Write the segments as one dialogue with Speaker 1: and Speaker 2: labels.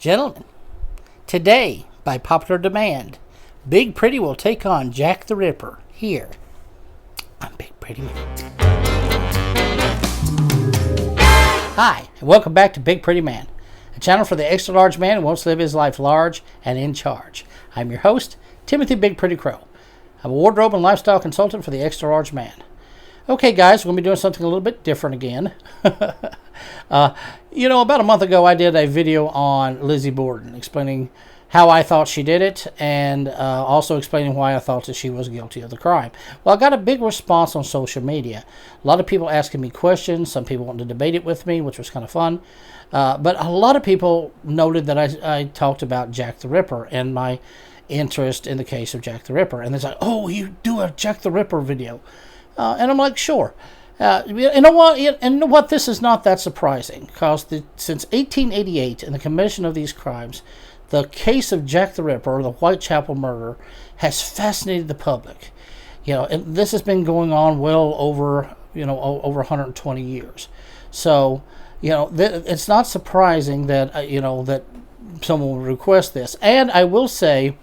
Speaker 1: Gentlemen, today, by popular demand, Big Pretty will take on Jack the Ripper here on Big Pretty Man. Hi, and welcome back to Big Pretty Man, a channel for the extra large man who wants to live his life large and in charge. I'm your host, Timothy Big Pretty Crowe. I'm a wardrobe and lifestyle consultant for the extra large man. Okay, guys, we're going to be doing something a little bit different again. About a month ago, I did a video on Lizzie Borden, explaining how I thought she did it, and also explaining why I thought that she was guilty of the crime. Well, I got a big response on social media. A lot of people asking me questions. Some people wanted to debate it with me, which was kind of fun. But a lot of people noted that I talked about Jack the Ripper and my interest in the case of Jack the Ripper. And they're like, oh, you do a Jack the Ripper video. And I'm like, sure. You know what? This is not that surprising, because since 1888 and the commission of these crimes, the case of Jack the Ripper, or the Whitechapel Murderer, has fascinated the public. And this has been going on well over 120 years. So, it's not surprising that that someone would request this. And I will say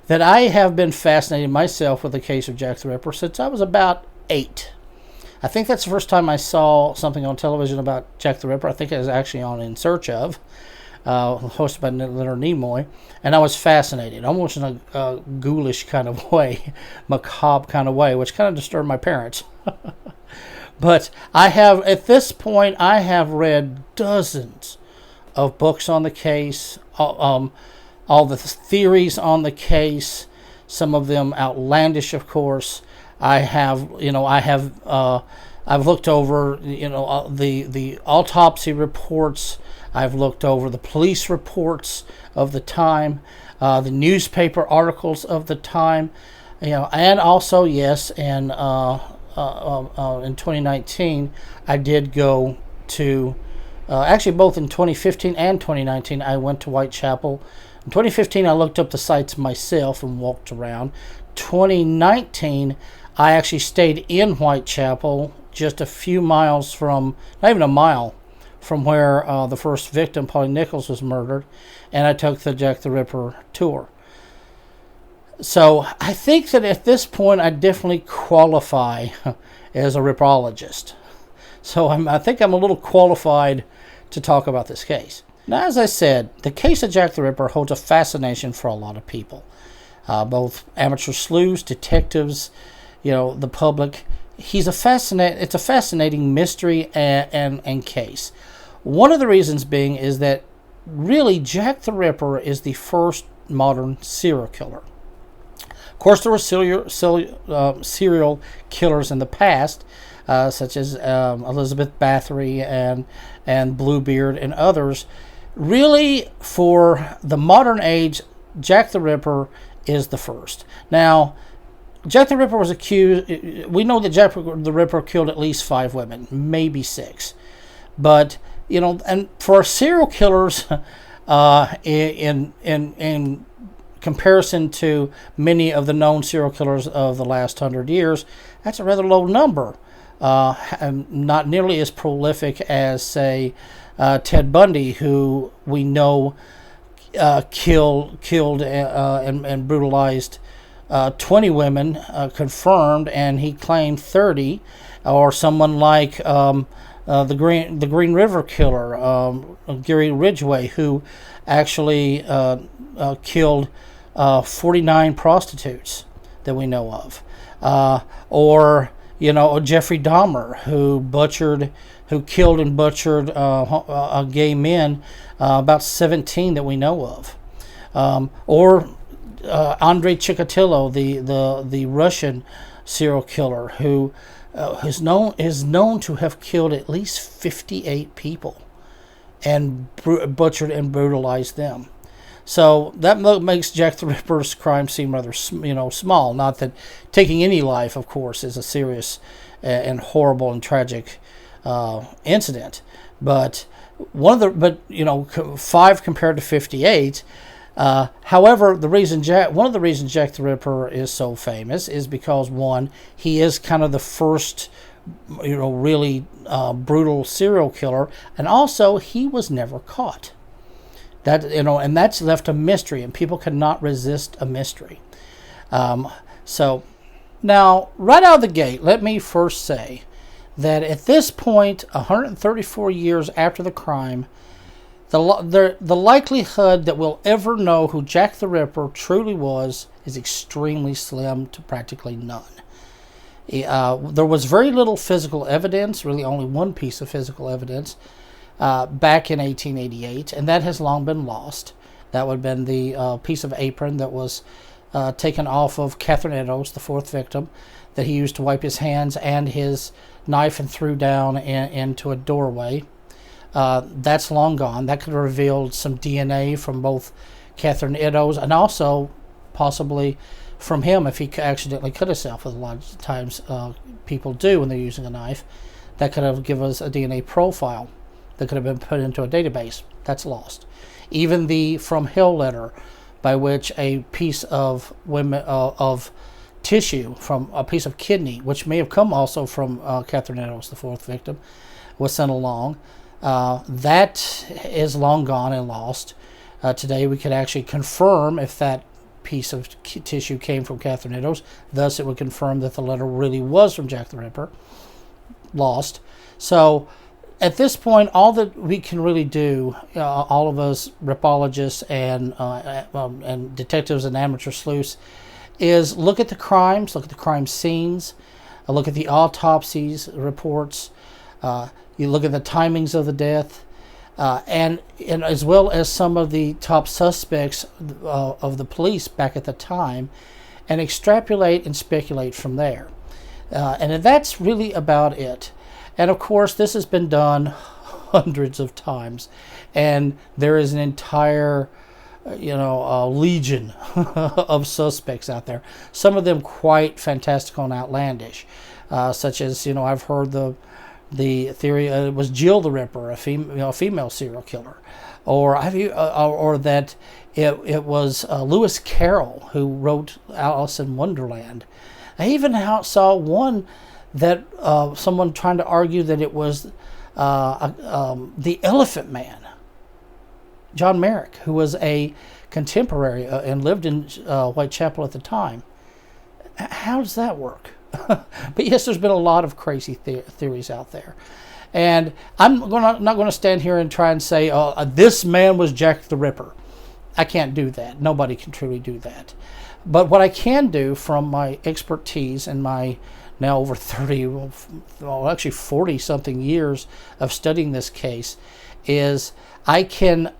Speaker 1: that I have been fascinated myself with the case of Jack the Ripper since I was about 8. I think that's the first time I saw something on television about Jack the Ripper. I think it was actually on In Search Of, hosted by Leonard Nimoy, and I was fascinated, almost in a ghoulish kind of way, macabre kind of way, which kind of disturbed my parents. But at this point, I have read dozens of books on the case, all the theories on the case, some of them outlandish, of course. I've looked over, the autopsy reports. I've looked over the police reports of the time, the newspaper articles of the time, and also, yes, in 2019, I did go to, actually both in 2015 and 2019, I went to Whitechapel. In 2015, I looked up the sites myself and walked around. 2019, I actually stayed in Whitechapel, just a few miles from, not even a mile, from where the first victim, Polly Nichols, was murdered, and I took the Jack the Ripper tour. So I think that at this point, I definitely qualify as a ripperologist. So I think I'm a little qualified to talk about this case. Now, as I said, the case of Jack the Ripper holds a fascination for a lot of people. Both amateur sleuths, detectives, the public. It's a fascinating mystery and case. One of the reasons being is that really Jack the Ripper is the first modern serial killer. Of course, there were serial killers in the past, such as Elizabeth Bathory and Bluebeard and others. Really, for the modern age, Jack the Ripper is the first. Now, Jack the Ripper was accused. We know that Jack the Ripper killed at least 5 women, maybe 6. But and for serial killers, in comparison to many of the known serial killers of the last 100 years, that's a rather low number. And not nearly as prolific as, say, Ted Bundy, who we know killed and brutalized 20 women, confirmed, and he claimed 30, or someone like the Green River Killer, Gary Ridgway, who actually killed 49 prostitutes that we know of, or Jeffrey Dahmer, who killed and butchered gay men, about 17 that we know of, or Andrei Chikatilo, the Russian serial killer, who is known to have killed at least 58 people and butchered and brutalized them. So that makes Jack the Ripper's crime seem rather small. Not that taking any life, of course, is a serious and horrible and tragic incident, but 5 compared to 58. However, one of the reasons Jack the Ripper is so famous is because, one, he is kind of the first, really brutal serial killer, and also he was never caught. That, and that's left a mystery, and people cannot resist a mystery. So now, right out of the gate, let me first say that at this point, 134 years after the crime, the likelihood that we'll ever know who Jack the Ripper truly was is extremely slim to practically none. There was very little physical evidence, really only one piece of physical evidence, back in 1888, and that has long been lost. That would have been the piece of apron that was taken off of Catherine Eddowes, the fourth victim, that he used to wipe his hands, and his knife and threw down into a doorway. That's long gone. That could have revealed some DNA from both Catherine Eddowes and also possibly from him if he accidentally cut himself, as a lot of times people do when they're using a knife. That could have given us a DNA profile that could have been put into a database. That's lost. Even the From Hell letter, by which a piece of tissue from a piece of kidney, which may have come also from Catherine Eddowes, the fourth victim, was sent along. That is long gone and lost. Today we could actually confirm if that piece of tissue came from Catherine Eddowes. Thus it would confirm that the letter really was from Jack the Ripper. Lost. So at this point, all that we can really do, all of us ripologists and detectives and amateur sleuths, is look at the crimes, look at the crime scenes, look at the autopsies reports, you look at the timings of the death, and as well as some of the top suspects of the police back at the time, and extrapolate and speculate from there. And that's really about it. And of course, this has been done hundreds of times, and there is an entire, legion of suspects out there. Some of them quite fantastical and outlandish, such as I've heard the theory it was Jill the Ripper, a female serial killer, or that it was Lewis Carroll who wrote Alice in Wonderland. I even saw one that someone trying to argue that it was the Elephant Man, John Merrick, who was a contemporary and lived in Whitechapel at the time. How does that work? But yes, there's been a lot of crazy theories out there. And I'm not going to stand here and try and say, this man was Jack the Ripper. I can't do that. Nobody can truly do that. But what I can do from my expertise and my now over 30, well, actually 40-something years of studying this case, is I can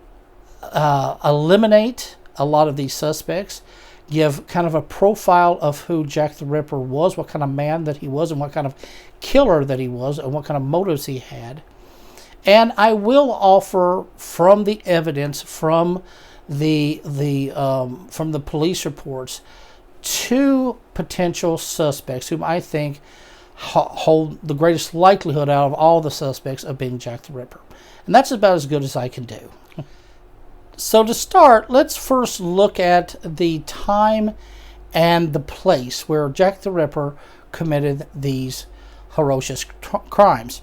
Speaker 1: eliminate a lot of these suspects, give kind of a profile of who Jack the Ripper was, what kind of man that he was, and what kind of killer that he was, and what kind of motives he had. And I will offer from the evidence, from the police reports, two potential suspects whom I think hold the greatest likelihood out of all the suspects of being Jack the Ripper. And that's about as good as I can do. So to start, let's first look at the time and the place where Jack the Ripper committed these ferocious crimes.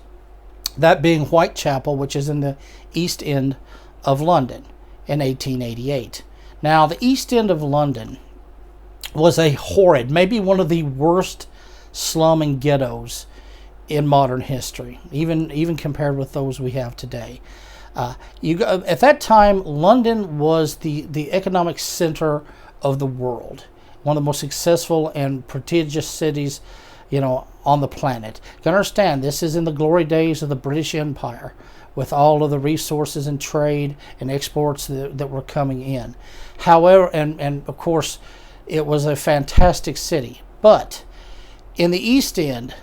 Speaker 1: That being Whitechapel, which is in the East End of London in 1888. Now, the East End of London was a horrid, maybe one of the worst slum and ghettos in modern history, even compared with those we have today. At that time, London was the economic center of the world, one of the most successful and prestigious cities, on the planet. You can understand, this is in the glory days of the British Empire, with all of the resources and trade and exports that were coming in. However, and of course, it was a fantastic city. But in the East End,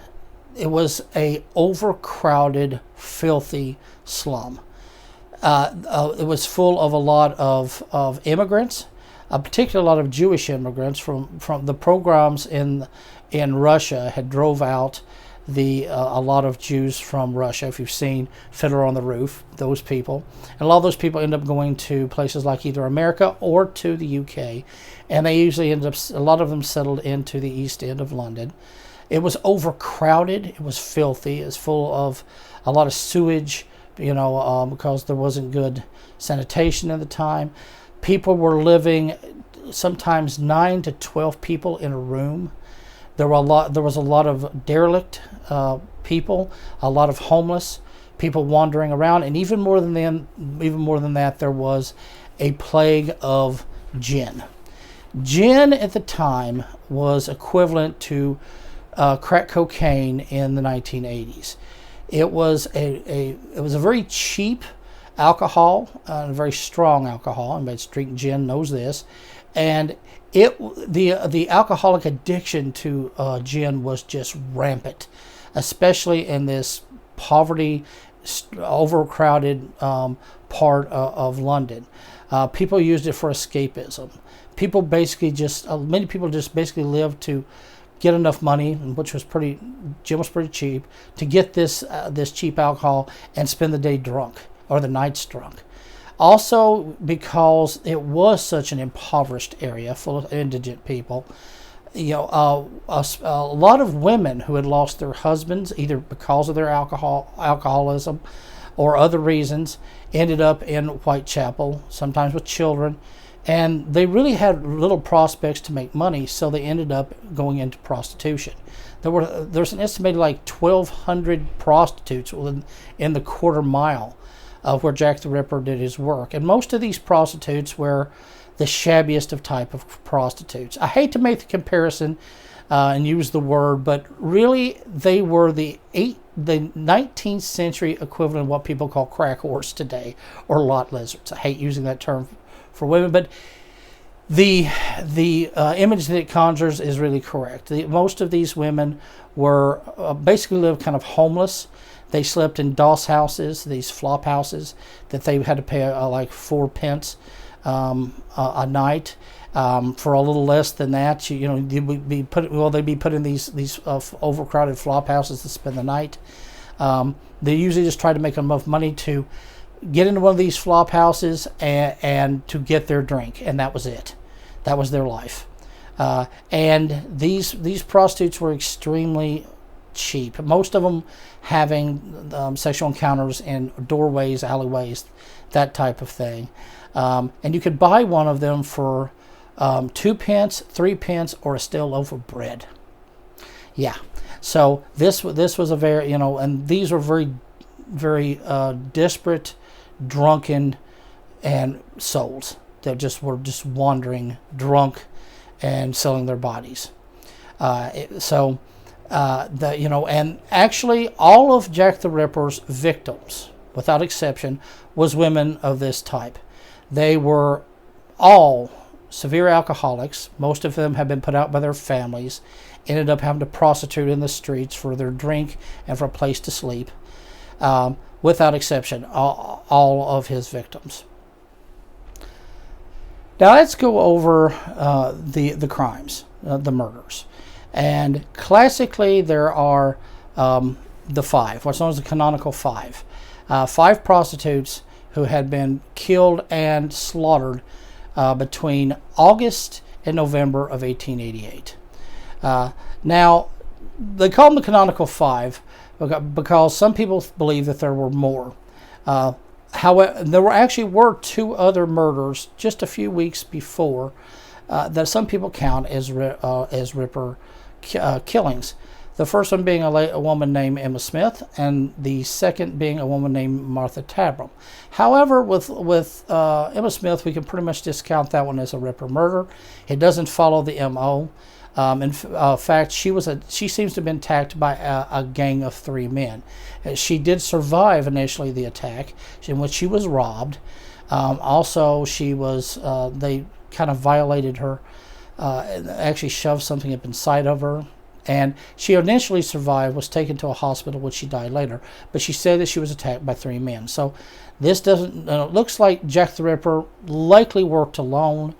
Speaker 1: it was a overcrowded, filthy slum. It was full of a lot of immigrants, particularly a lot of Jewish immigrants from the pogroms in Russia had drove out a lot of Jews from Russia. If you've seen Fiddler on the Roof, those people. And a lot of those people end up going to places like either America or to the UK. And they usually a lot of them settled into the East End of London. It was overcrowded. It was filthy. It was full of a lot of sewage, because there wasn't good sanitation at the time. People were living sometimes 9 to 12 people in a room. There was a lot of derelict people, a lot of homeless people wandering around, and even more than that, there was a plague of gin. Gin at the time was equivalent to crack cocaine in the 1980s. It was a very cheap alcohol, a very strong alcohol. Anybody that's drinking gin knows this, and the alcoholic addiction to gin was just rampant, especially in this poverty, overcrowded part of London. People used it for escapism. People basically many people just basically lived to get enough money, which was gin was pretty cheap, to get this cheap alcohol and spend the day drunk or the nights drunk. Also, because it was such an impoverished area full of indigent people, a lot of women who had lost their husbands either because of their alcoholism or other reasons ended up in Whitechapel, sometimes with children, and they really had little prospects to make money, so they ended up going into prostitution. There's an estimated like 1,200 prostitutes in the quarter mile of where Jack the Ripper did his work, and most of these prostitutes were the shabbiest of type of prostitutes. I hate to make the comparison and use the word, but really they were the 19th century equivalent of what people call crack whores today, or lot lizards. I hate using that term for women, but the image that it conjures is really correct. Most of these women were basically lived kind of homeless. They slept in doss houses, these flop houses that they had to pay like 4 pence a night. For a little less than that, they'd be put in these overcrowded flop houses to spend the night. They usually just try to make enough money to get into one of these flop houses and to get their drink, and that was it. That was their life. And these prostitutes were extremely cheap. Most of them having sexual encounters in doorways, alleyways, that type of thing. And you could buy one of them for 2 pence, 3 pence, or a stale loaf of bread. Yeah. So this was a very, and these were very, very desperate, drunken, and souls that were just wandering drunk and selling their bodies. And actually all of Jack the Ripper's victims, without exception, was women of this type. They were all severe alcoholics. Most of them had been put out by their families, ended up having to prostitute in the streets for their drink and for a place to sleep. Without exception, all of his victims. Now let's go over the crimes, the murders. And classically there are the 5, what's known as the canonical 5. 5 prostitutes who had been killed and slaughtered between August and November of 1888. Now, they call them the canonical 5 because some people believe that there were more. However, there actually were 2 other murders just a few weeks before that some people count as Ripper killings. The first one being a woman named Emma Smith, and the second being a woman named Martha Tabrum. However, with Emma Smith, we can pretty much discount that one as a Ripper murder. It doesn't follow the M.O. In fact, she seems to have been attacked by a gang of 3 men. She did survive initially the attack, in which she was robbed. Also, they kind of violated her, actually shoved something up inside of her. And she initially survived, was taken to a hospital, which she died later. But she said that she was attacked by 3 men. So this doesn't. It looks like Jack the Ripper likely worked alone,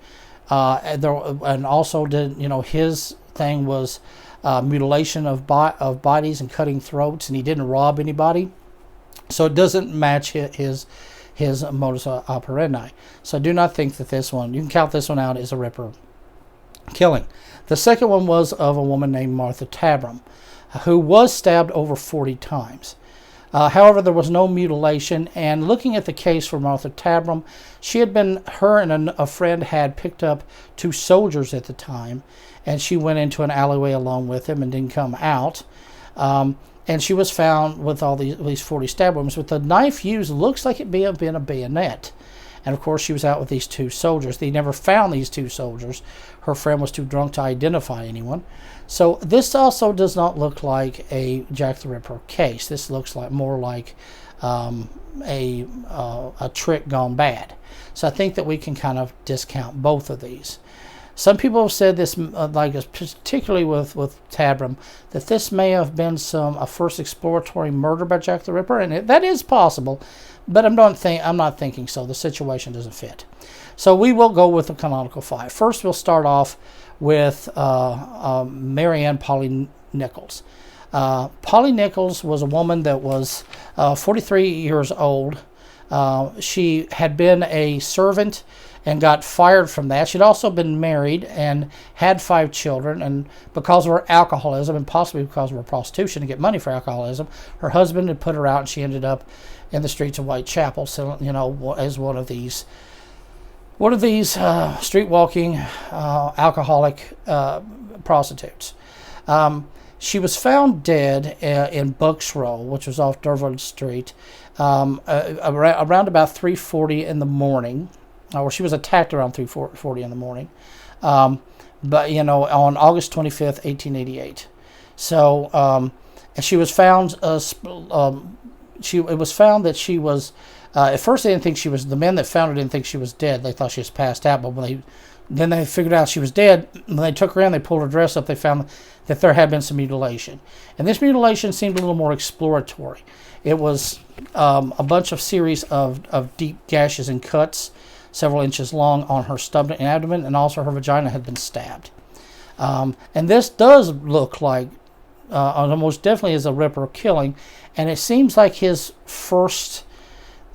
Speaker 1: and also did. His thing was mutilation of bodies and cutting throats, and he didn't rob anybody. So it doesn't match his modus operandi. So do not think that this one. You can count this one out as a Ripper killing. The second one was of a woman named Martha Tabrum, who was stabbed over 40 times. However, there was no mutilation, and looking at the case for Martha Tabrum, her and a friend had picked up 2 soldiers at the time, and she went into an alleyway along with him and didn't come out. And she was found with at least 40 stab wounds, but the knife used looks like it may have been a bayonet. And of course, she was out with these 2 soldiers. They never found these 2 soldiers. Her friend was too drunk to identify anyone. So this also does not look like a Jack the Ripper case. This looks like more like a trick gone bad. So I think that we can kind of discount both of these. Some people have said this, particularly with Tabrum, that this may have been a first exploratory murder by Jack the Ripper, and that is possible, but I'm not thinking so. The situation doesn't fit. So we will go with the canonical 5. First, we'll start off with Mary Ann Polly Nichols. Polly Nichols was a woman that was 43 years old. She had been a servant and got fired from that. She'd also been married and had 5 children, and because of her alcoholism and possibly because of her prostitution to get money for alcoholism, her husband had put her out, and she ended up in the streets of Whitechapel, as one of these street walking alcoholic prostitutes. She was found dead in Bucks Row, which was off Durwood Street, around about 3:40 in the morning. Or she was attacked around 3:40 in the morning, but on August 25th, 1888. So, and she was found. It was found that she was. At first, they didn't think she was. The men that found her didn't think she was dead. They thought she was passed out. But then they figured out she was dead. When they took her in, they pulled her dress up. They found that there had been some mutilation, and this mutilation seemed a little more exploratory. It was a bunch of series of deep gashes and cuts, several inches long, on her stomach and abdomen, and also her vagina had been stabbed. And this does look like, almost definitely is a Ripper killing, and it seems like his first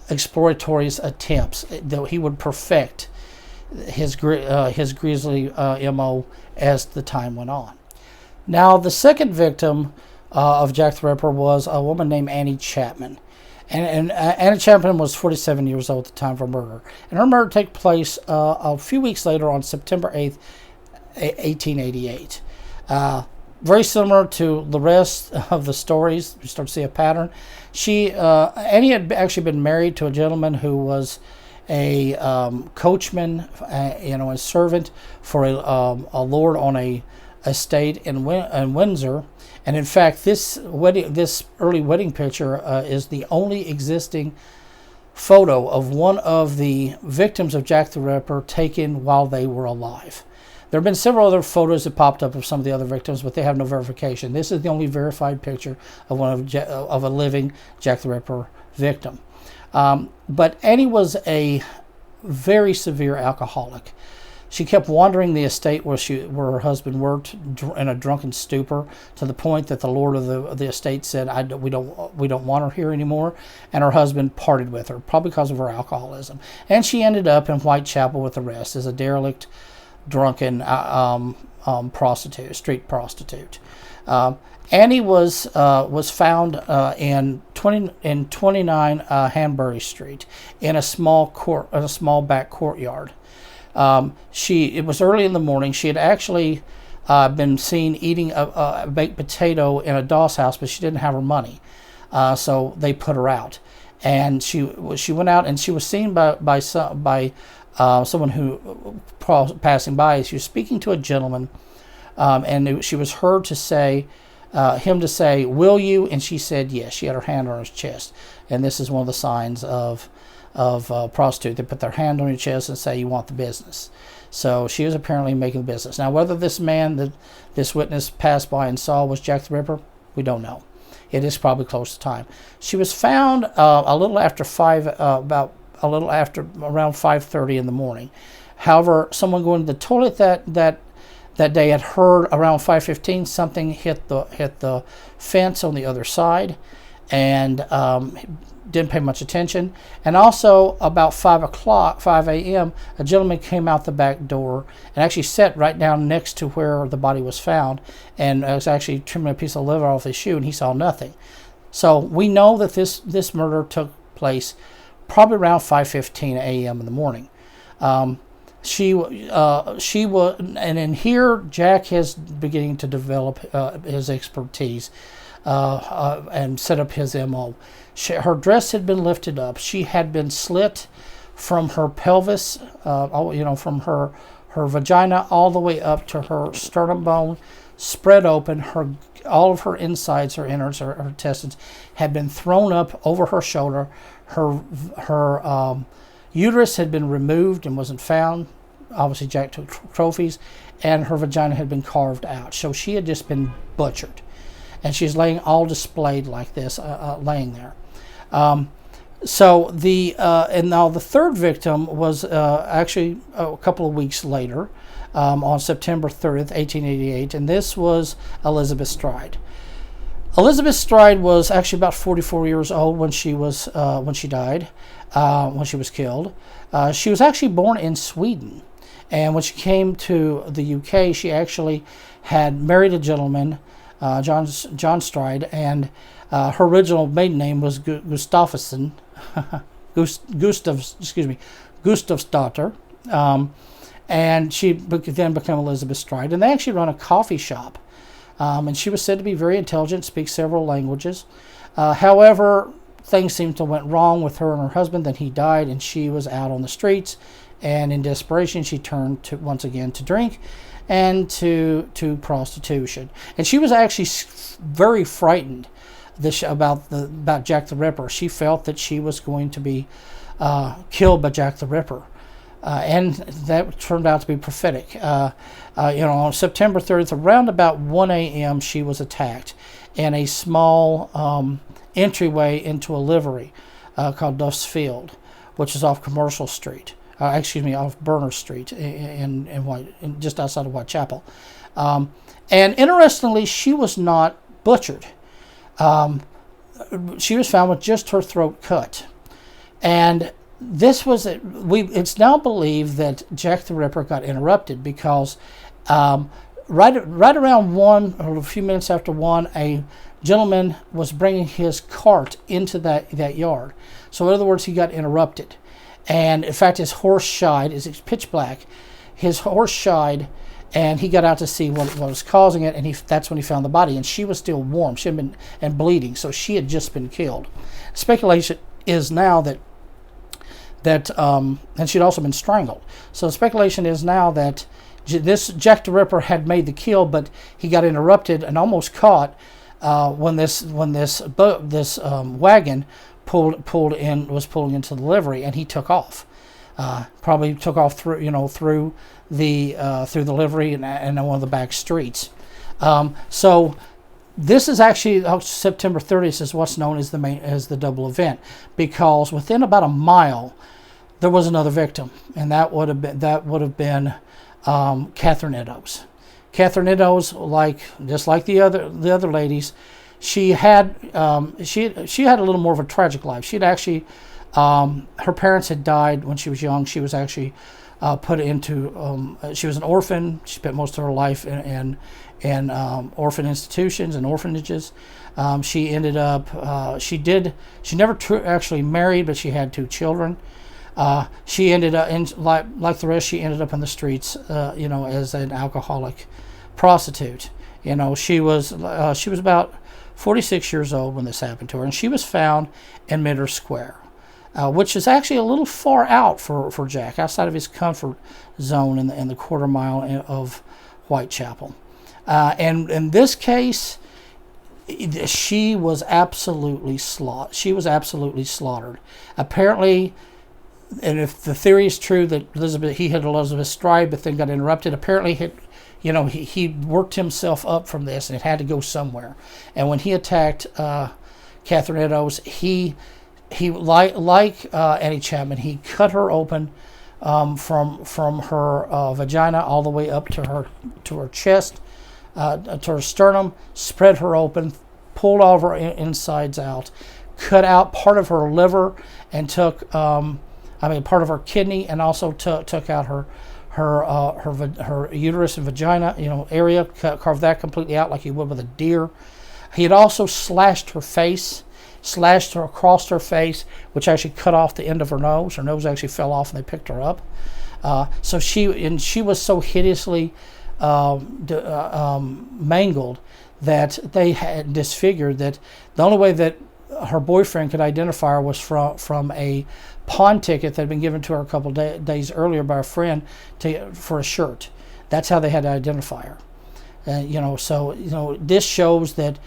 Speaker 1: exploratory attempts, that he would perfect his grisly MO as the time went on. Now, the second victim of Jack the Ripper was a woman named Annie Chapman. And Annie Chapman was 47 years old at the time of her murder. And her murder took place a few weeks later on September 8th, 1888. Very similar to the rest of the stories. We start to see a pattern. Annie had actually been married to a gentleman who was a coachman, a servant for a lord on a estate in Windsor. And in fact, this early wedding picture is the only existing photo of one of the victims of Jack the Ripper taken while they were alive. There have been several other photos that popped up of some of the other victims, but they have no verification. This is the only verified picture of of a living Jack the Ripper victim. But Annie was a very severe alcoholic. She kept wandering the estate where her husband worked in a drunken stupor, to the point that the lord of the estate said, "We don't want her here anymore," and her husband parted with her, probably because of her alcoholism. And she ended up in Whitechapel with the rest as a derelict, drunken street prostitute. Annie was found in 29 Hanbury Street in a small back courtyard. It was early in the morning. She had actually been seen eating a baked potato in a doll's house, but she didn't have her money, so they put her out. And she went out, and she was seen by someone who passing by. She was speaking to a gentleman, and she was heard to say, him to say, "Will you?" And she said yes. She had her hand on his chest, and this is one of the signs of prostitute. They put their hand on your chest and say, "You want the business." So she was apparently making the business. Now, whether this man that this witness passed by and saw was Jack the Ripper, we don't know. It is probably close to time. She was found around 5:30 in the morning. However, someone going to the toilet that day had heard around 5:15 something hit the fence on the other side, and didn't pay much attention. And also about 5 a.m., a gentleman came out the back door and actually sat right down next to where the body was found, and was actually trimming a piece of liver off his shoe, and he saw nothing. So we know that this murder took place probably around 5:15 a.m. in the morning. She was, and in here, Jack is beginning to develop his expertise and set up his MO. Her dress had been lifted up. She had been slit from her pelvis, from her vagina all the way up to her sternum bone, spread open. All of her insides, her innards, her intestines had been thrown up over her shoulder. Her uterus had been removed and wasn't found. Obviously, Jack took trophies, and her vagina had been carved out. So she had just been butchered, and she's laying all displayed like this, laying there. And now the third victim was actually a couple of weeks later, on September 30th, 1888, and this was Elizabeth Stride. Elizabeth Stride was actually about 44 years old when she died, when she was killed. She was actually born in Sweden, and when she came to the UK, she actually had married a gentleman, John Stride, and her original maiden name was Gustafsson, Gustav's daughter, and she then became Elizabeth Stride. And they actually run a coffee shop, and she was said to be very intelligent, speaks several languages. However, things seemed to went wrong with her and her husband. Then he died, and she was out on the streets. And in desperation, she turned once again to drink and to prostitution. And she was actually very frightened about Jack the Ripper. She felt that she was going to be killed by Jack the Ripper. And that turned out to be prophetic. On September 30th, around about 1 a.m., she was attacked in a small entryway into a livery called Duff's Field, which is off Commercial Street. Off Burner Street in just outside of Whitechapel. And interestingly, she was not butchered. She was found with just her throat cut. And this was it's now believed that Jack the Ripper got interrupted because right around 1 or a few minutes after 1, a gentleman was bringing his cart into that yard. So in other words, he got interrupted. And in fact, his horse shied. It's pitch black. His horse shied, and he got out to see what was causing it, and that's when he found the body. And she was still warm. She had been and bleeding, so she had just been killed. Speculation is now that and she'd also been strangled. So the speculation is now that this Jack the Ripper had made the kill, but he got interrupted and almost caught when this wagon was pulling into the livery, and he took off. Probably took off through the livery and one of the back streets. So this is actually September 30th is what's known as the double event, because within about a mile there was another victim, and that would have been Catherine Eddowes. Catherine Eddowes, just like the other ladies, she had a little more of a tragic life. She'd actually her parents had died when she was young. She was actually put into she was an orphan. She spent most of her life in orphan institutions and orphanages. She ended up she never actually married, but she had 2 children. She ended up like the rest. She ended up in the streets, as an alcoholic prostitute. She was about 46 years old when this happened to her, and she was found in Midder Square, which is actually a little far out for Jack, outside of his comfort zone in the quarter mile of Whitechapel. And in this case, she was absolutely slaughtered. Apparently, and if the theory is true that he hit Elizabeth Stride but then got interrupted, apparently he worked himself up from this, and it had to go somewhere. And when he attacked Catherine Eddowes, he like Annie Chapman, he cut her open from her vagina all the way up to her chest, to her sternum, spread her open, pulled all of her insides out, cut out part of her liver, and took part of her kidney, and also took out her uterus and vagina area, carved that completely out like you would with a deer. He had also slashed her face, slashed her across her face, which actually cut off the end of her nose. Her nose actually fell off, and they picked her up. So she was so hideously mangled that they had disfigured, that the only way that her boyfriend could identify her was from a pawn ticket that had been given to her a couple days earlier by a friend for a shirt. That's how they had to identify her. So this shows that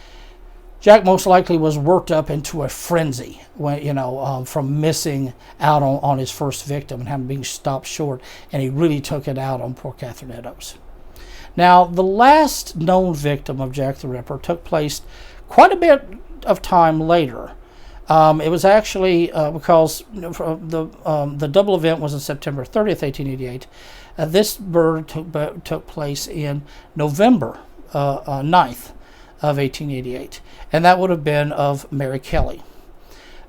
Speaker 1: Jack most likely was worked up into a frenzy when, from missing out on his first victim and having been stopped short, and he really took it out on poor Catherine Eddowes. Now, the last known victim of Jack the Ripper took place quite a bit of time later. It was actually because the double event was on September 30th, 1888. This murder took place in November 9th of 1888, and that would have been of Mary Kelly.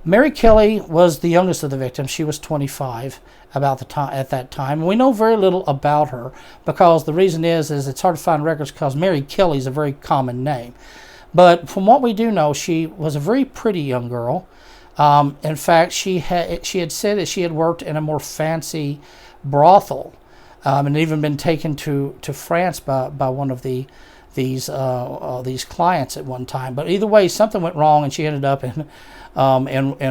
Speaker 1: Mary Kelly was the youngest of the victims. She was 25 at that time. And we know very little about her, because the reason is it's hard to find records because Mary Kelly is a very common name. But from what we do know, she was a very pretty young girl. In fact, she had said that she had worked in a more fancy brothel, and even been taken to France by one of these clients at one time. But either way, something went wrong, and she ended up in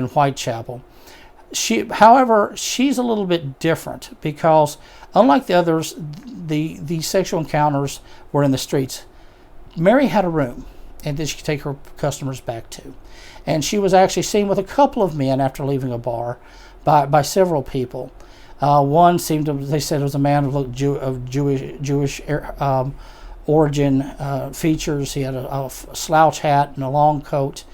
Speaker 1: Whitechapel. However, she's a little bit different, because unlike the others, the sexual encounters were in the streets. Mary had a room, and that she could take her customers back to. And she was actually seen with a couple of men after leaving a bar by several people. One they said it was a man of Jewish origin features. He had a slouch hat and a long coat,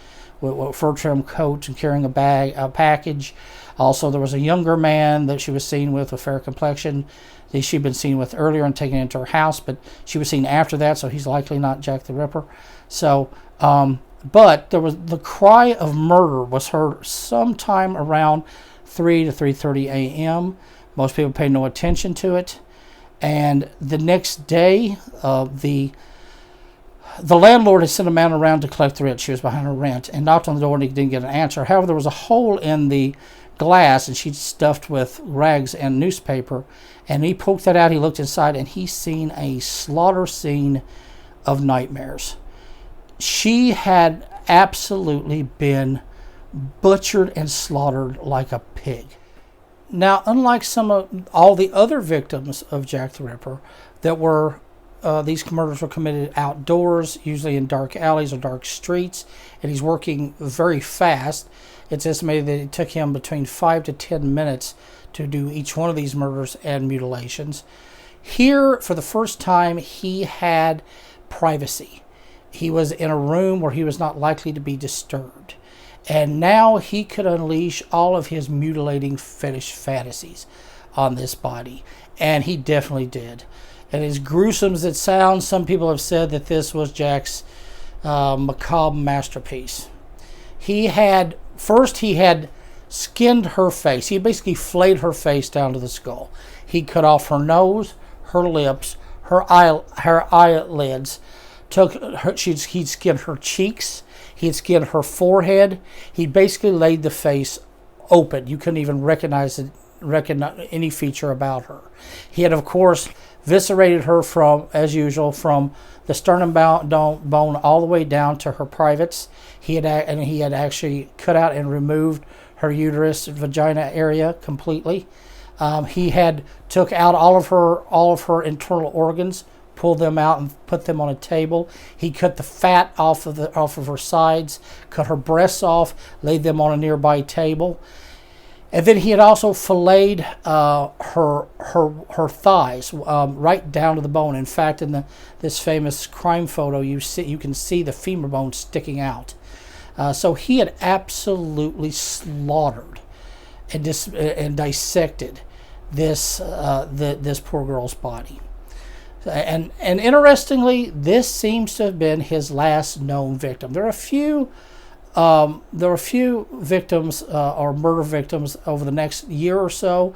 Speaker 1: with fur-trimmed coat, and carrying a package. Also, there was a younger man that she was seen with fair complexion that she'd been seen with earlier and taken into her house, but she was seen after that, so he's likely not Jack the Ripper. So, but there was the cry of murder was heard sometime around 3 to 3:30 a.m. Most people paid no attention to it, and the next day, the landlord had sent a man around to collect the rent. She was behind her rent and knocked on the door, and he didn't get an answer. However, there was a hole in the glass, and she'd stuffed with rags and newspaper, and he poked that out. He looked inside, and he seen a slaughter scene of nightmares. She had absolutely been butchered and slaughtered like a pig. Now, unlike all the other victims of Jack the Ripper that were these murders were committed outdoors, usually in dark alleys or dark streets, and he's working very fast. It's estimated that it took him between 5 to 10 minutes to do each one of these murders and mutilations. Here, for the first time, he had privacy. He was in a room where he was not likely to be disturbed. And now he could unleash all of his mutilating fetish fantasies on this body. And he definitely did. And as gruesome as it sounds, some people have said that this was Jack's macabre masterpiece. He had skinned her face. He basically flayed her face down to the skull. He cut off her nose, her lips, her eyelids. He'd skinned her cheeks. He'd skinned her forehead. He basically laid the face open. You couldn't even recognize any feature about her. He had, of course, viscerated her as usual, from the sternum bone all the way down to her privates. He had actually cut out and removed her uterus, vagina area completely. He had took out all of her internal organs, pulled them out and put them on a table. He cut the fat off of her sides, cut her breasts off, laid them on a nearby table. And then he had also filleted her thighs right down to the bone. In fact, in this famous crime photo, you can see the femur bone sticking out. So he had absolutely slaughtered and dissected this poor girl's body. And interestingly, this seems to have been his last known victim. There are a few victims or murder victims over the next year or so.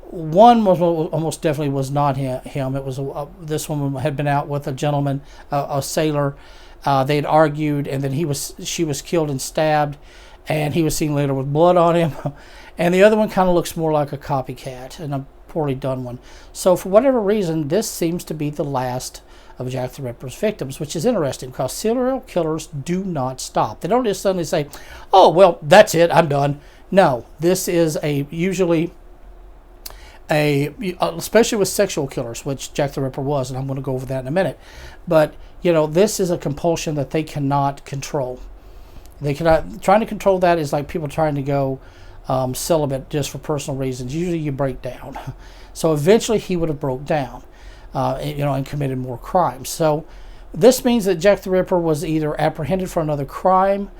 Speaker 1: One was almost definitely was not him. It was this woman had been out with a gentleman, a sailor, They had argued, and then she was killed and stabbed, and he was seen later with blood on him. And the other one kind of looks more like a copycat, and a poorly done one. So for whatever reason, this seems to be the last of Jack the Ripper's victims, which is interesting because serial killers do not stop. They don't just suddenly say, oh, well, that's it, I'm done. No, this is usually especially with sexual killers, which Jack the Ripper was, and I'm going to go over that in a minute. But, this is a compulsion that they cannot control. Trying to control that is like people trying to go celibate just for personal reasons. Usually you break down. So eventually he would have broke down, and committed more crimes. So this means that Jack the Ripper was either apprehended for another crime,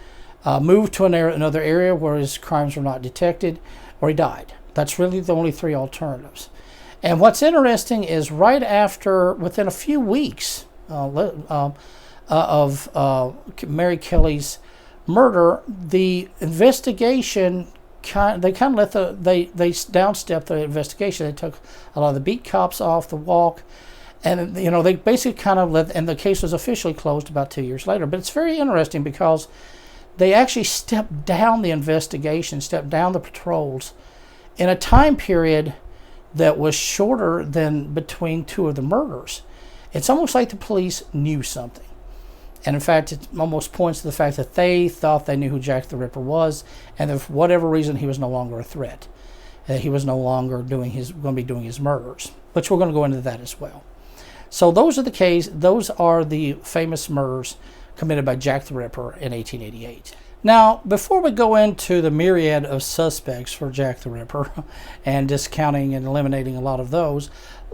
Speaker 1: moved to another area where his crimes were not detected, or he died. That's really the only three alternatives. And what's interesting is within a few weeks of Mary Kelly's murder, the investigation they downstepped the investigation. They took a lot of the beat cops off the walk, and they basically and the case was officially closed about 2 years later. But it's very interesting because they actually stepped down the investigation, stepped down the patrols in a time period that was shorter than between two of the murders. It's almost like the police knew something. And in fact, it almost points to the fact that they thought they knew who Jack the Ripper was, and that for whatever reason, he was no longer a threat. He was no longer going to be doing his murders, which we're going to go into that as well. So those are the famous murders committed by Jack the Ripper in 1888. Now, before we go into the myriad of suspects for Jack the Ripper and discounting and eliminating a lot of those,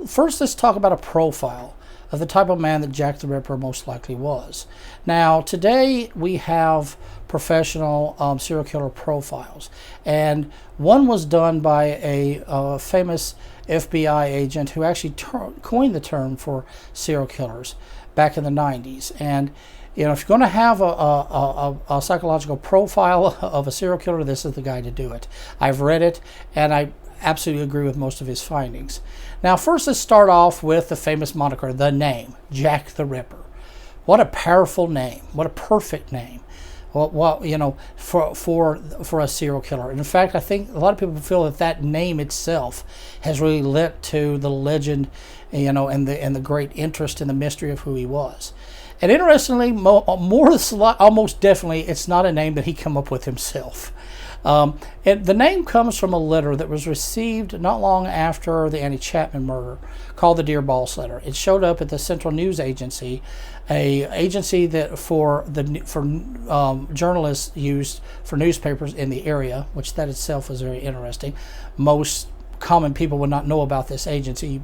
Speaker 1: first let's talk about a profile of the type of man that Jack the Ripper most likely was. Now, today we have professional serial killer profiles, and one was done by a famous FBI agent who actually coined the term for serial killers back in the 90s. And if you're going to have a psychological profile of a serial killer, this is the guy to do it. I've read it, and I absolutely agree with most of his findings. Now, first, let's start off with the famous moniker, the name, Jack the Ripper. What a powerful name. What a perfect name. Well, for a serial killer. In fact, I think a lot of people feel that name itself has really led to the legend, and the great interest in the mystery of who he was. And interestingly, almost definitely, it's not a name that he came up with himself. The name comes from a letter that was received not long after the Chapman murder, called the Dear Boss letter. It showed up at the Central News Agency, a agency that for journalists used for newspapers in the area, which that itself was very interesting. Most common people would not know about this agency,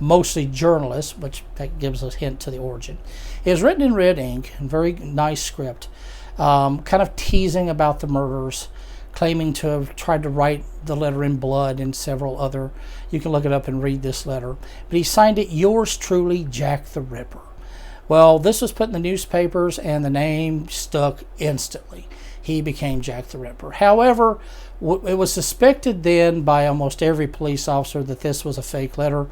Speaker 1: mostly journalists, which that gives us a hint to the origin. It was written in red ink, in very nice script. Kind of teasing about the murders, claiming to have tried to write the letter in blood and several other. You can look it up and read this letter. But he signed it, yours truly, Jack the Ripper. Well, this was put in the newspapers, and the name stuck instantly. He became Jack the Ripper. However, it was suspected then by almost every police officer that this was a fake letter.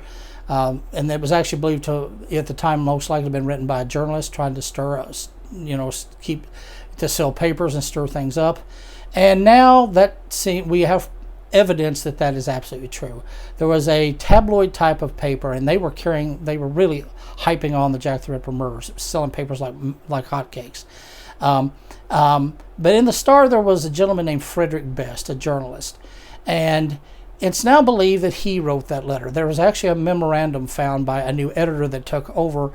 Speaker 1: And it was actually believed to, at the time, most likely have been written by a journalist trying to stir us, to sell papers and stir things up. And now we have evidence that that is absolutely true. There was a tabloid type of paper, and they were really hyping on the Jack the Ripper murders, selling papers like hotcakes. But in the Star, there was a gentleman named Frederick Best, a journalist, and it's now believed that he wrote that letter. There was actually a memorandum found by a new editor that took over,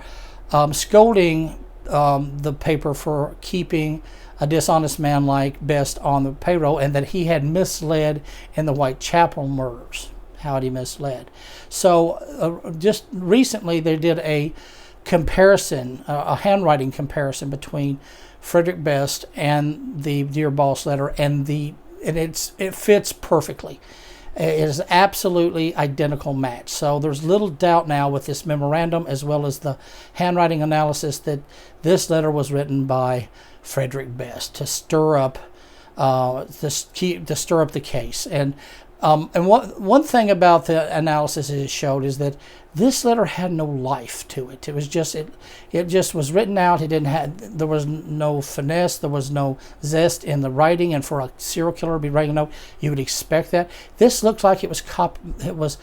Speaker 1: scolding the paper for keeping a dishonest man like Best on the payroll, and that he had misled in the Whitechapel murders. How had he misled? So just recently they did a comparison, a handwriting comparison between Frederick Best and the Dear Boss letter, and it fits perfectly. It is absolutely identical match. So there's little doubt now with this memorandum, as well as the handwriting analysis, that this letter was written by Frederick Best to stir up the case. And And one thing about the analysis it showed is that this letter had no life to it. It was just it just was written out. There was no finesse. There was no zest in the writing. And for a serial killer to be writing a note, you would expect that. This looked like it was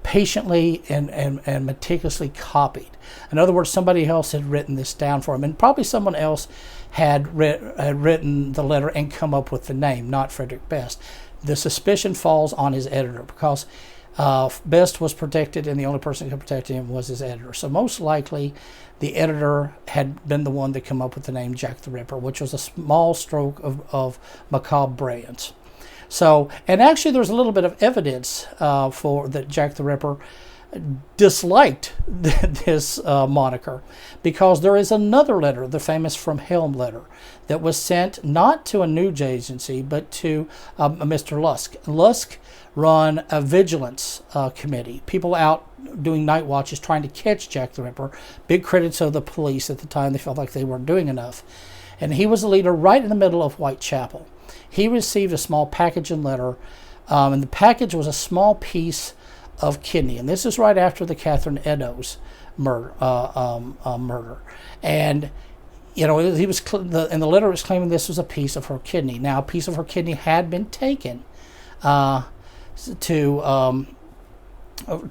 Speaker 1: patiently and meticulously copied. In other words, somebody else had written this down for him, and probably someone else had written the letter and come up with the name, not Frederick Best. The suspicion falls on his editor because Best was protected, and the only person who could protect him was his editor. So most likely the editor had been the one that came up with the name Jack the Ripper, which was a small stroke of macabre brilliance. So, and actually there's a little bit of evidence for that Jack the Ripper disliked this moniker, because there is another letter, the famous From Helm letter, that was sent not to a news agency but to Mr. Lusk. Lusk run a vigilance committee, people out doing night watches trying to catch Jack the Ripper. Big critics of the police at the time. They felt like they weren't doing enough. And he was the leader right in the middle of Whitechapel. He received a small package and letter, and the package was a small piece of kidney. And this is right after the Catherine Eddowes murder. And you know, he was and the letter was claiming this was a piece of her kidney. Now, a piece of her kidney had been taken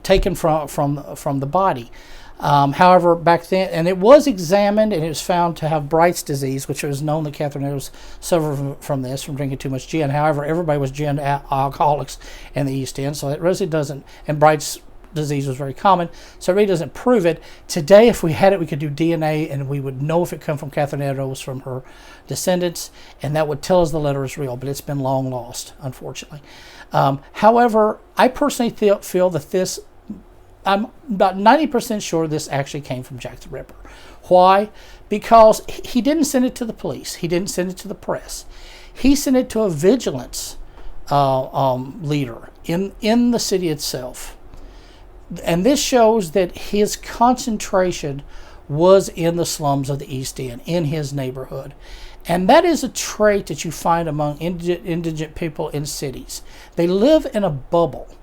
Speaker 1: taken from the body. However, back then, and it was examined, and it was found to have Bright's disease, which it was known that Catherine Eddowes suffered from this, from drinking too much gin. However, everybody was gin alcoholics in the East End, so it really doesn't, and Bright's disease was very common, so it really doesn't prove it. Today, if we had it, we could do DNA, and we would know if it come from Catherine Eddowes, from her descendants, and that would tell us the letter is real, but it's been long lost, unfortunately. However, I personally feel that this, I'm about 90% sure this actually came from Jack the Ripper. Why? Because he didn't send it to the police. He didn't send it to the press. He sent it to a vigilance leader in the city itself. And this shows that his concentration was in the slums of the East End, in his neighborhood. And that is a trait that you find among indigent people in cities. They live in a bubble.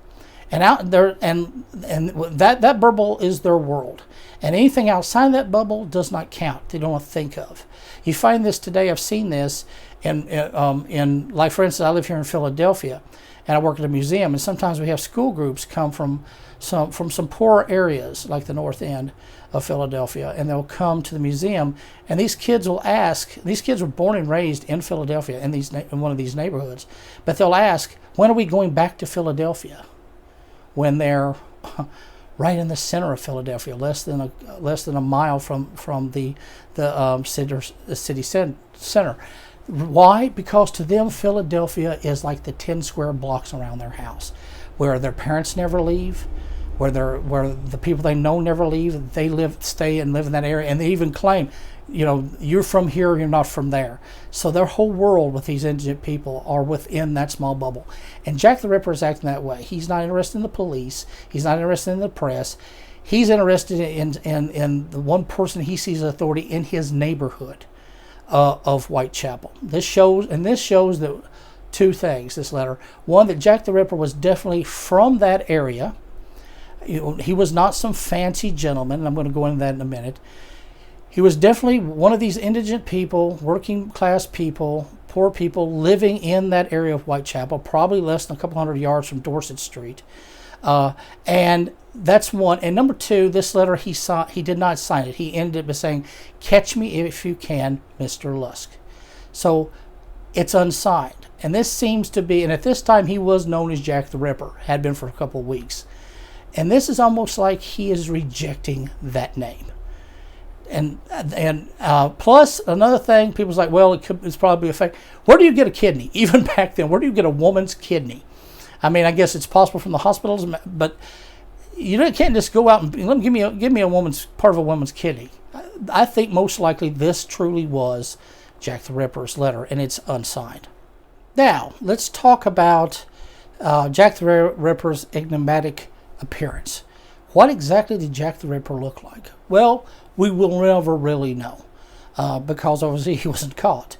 Speaker 1: And out there, and that bubble is their world. And anything outside that bubble does not count. They don't think of. You find this today. I've seen this in like, for instance, I live here in Philadelphia, and I work at a museum. And sometimes we have school groups come from some poorer areas, like the North End of Philadelphia, and they'll come to the museum. And these kids will ask. These kids were born and raised in Philadelphia, in one of these neighborhoods, but they'll ask, "When are we going back to Philadelphia?" When they're right in the center of Philadelphia, less than a mile from the city center. Why? Because to them, Philadelphia is like the 10 square blocks around their house, where their parents never leave, where the people they know never leave. They stay and live in that area, and they even claim, you know, you're from here, you're not from there. So their whole world with these indigent people are within that small bubble. And Jack the Ripper is acting that way. He's not interested in the police. He's not interested in the press. He's interested in the one person he sees as authority in his neighborhood of Whitechapel. This shows that two things, this letter. One, that Jack the Ripper was definitely from that area. He was not some fancy gentleman, and I'm going to go into that in a minute. He was definitely one of these indigent people, working class people, poor people living in that area of Whitechapel, probably less than a couple hundred yards from Dorset Street. And that's one. And number two, this letter he did not sign it. He ended it by saying, "Catch me if you can, Mr. Lusk." So it's unsigned. And this seems to be, and at this time he was known as Jack the Ripper, had been for a couple of weeks. And this is almost like he is rejecting that name. And plus another thing, people's like, well, it's probably a fake. Where do you get a kidney? Even back then, where do you get a woman's kidney? I mean, I guess it's possible from the hospitals, but you can't just go out and give me a woman's part of a woman's kidney. I think most likely this truly was Jack the Ripper's letter, and it's unsigned. Now let's talk about Jack the Ripper's enigmatic appearance. What exactly did Jack the Ripper look like? Well, we will never really know because obviously he wasn't caught.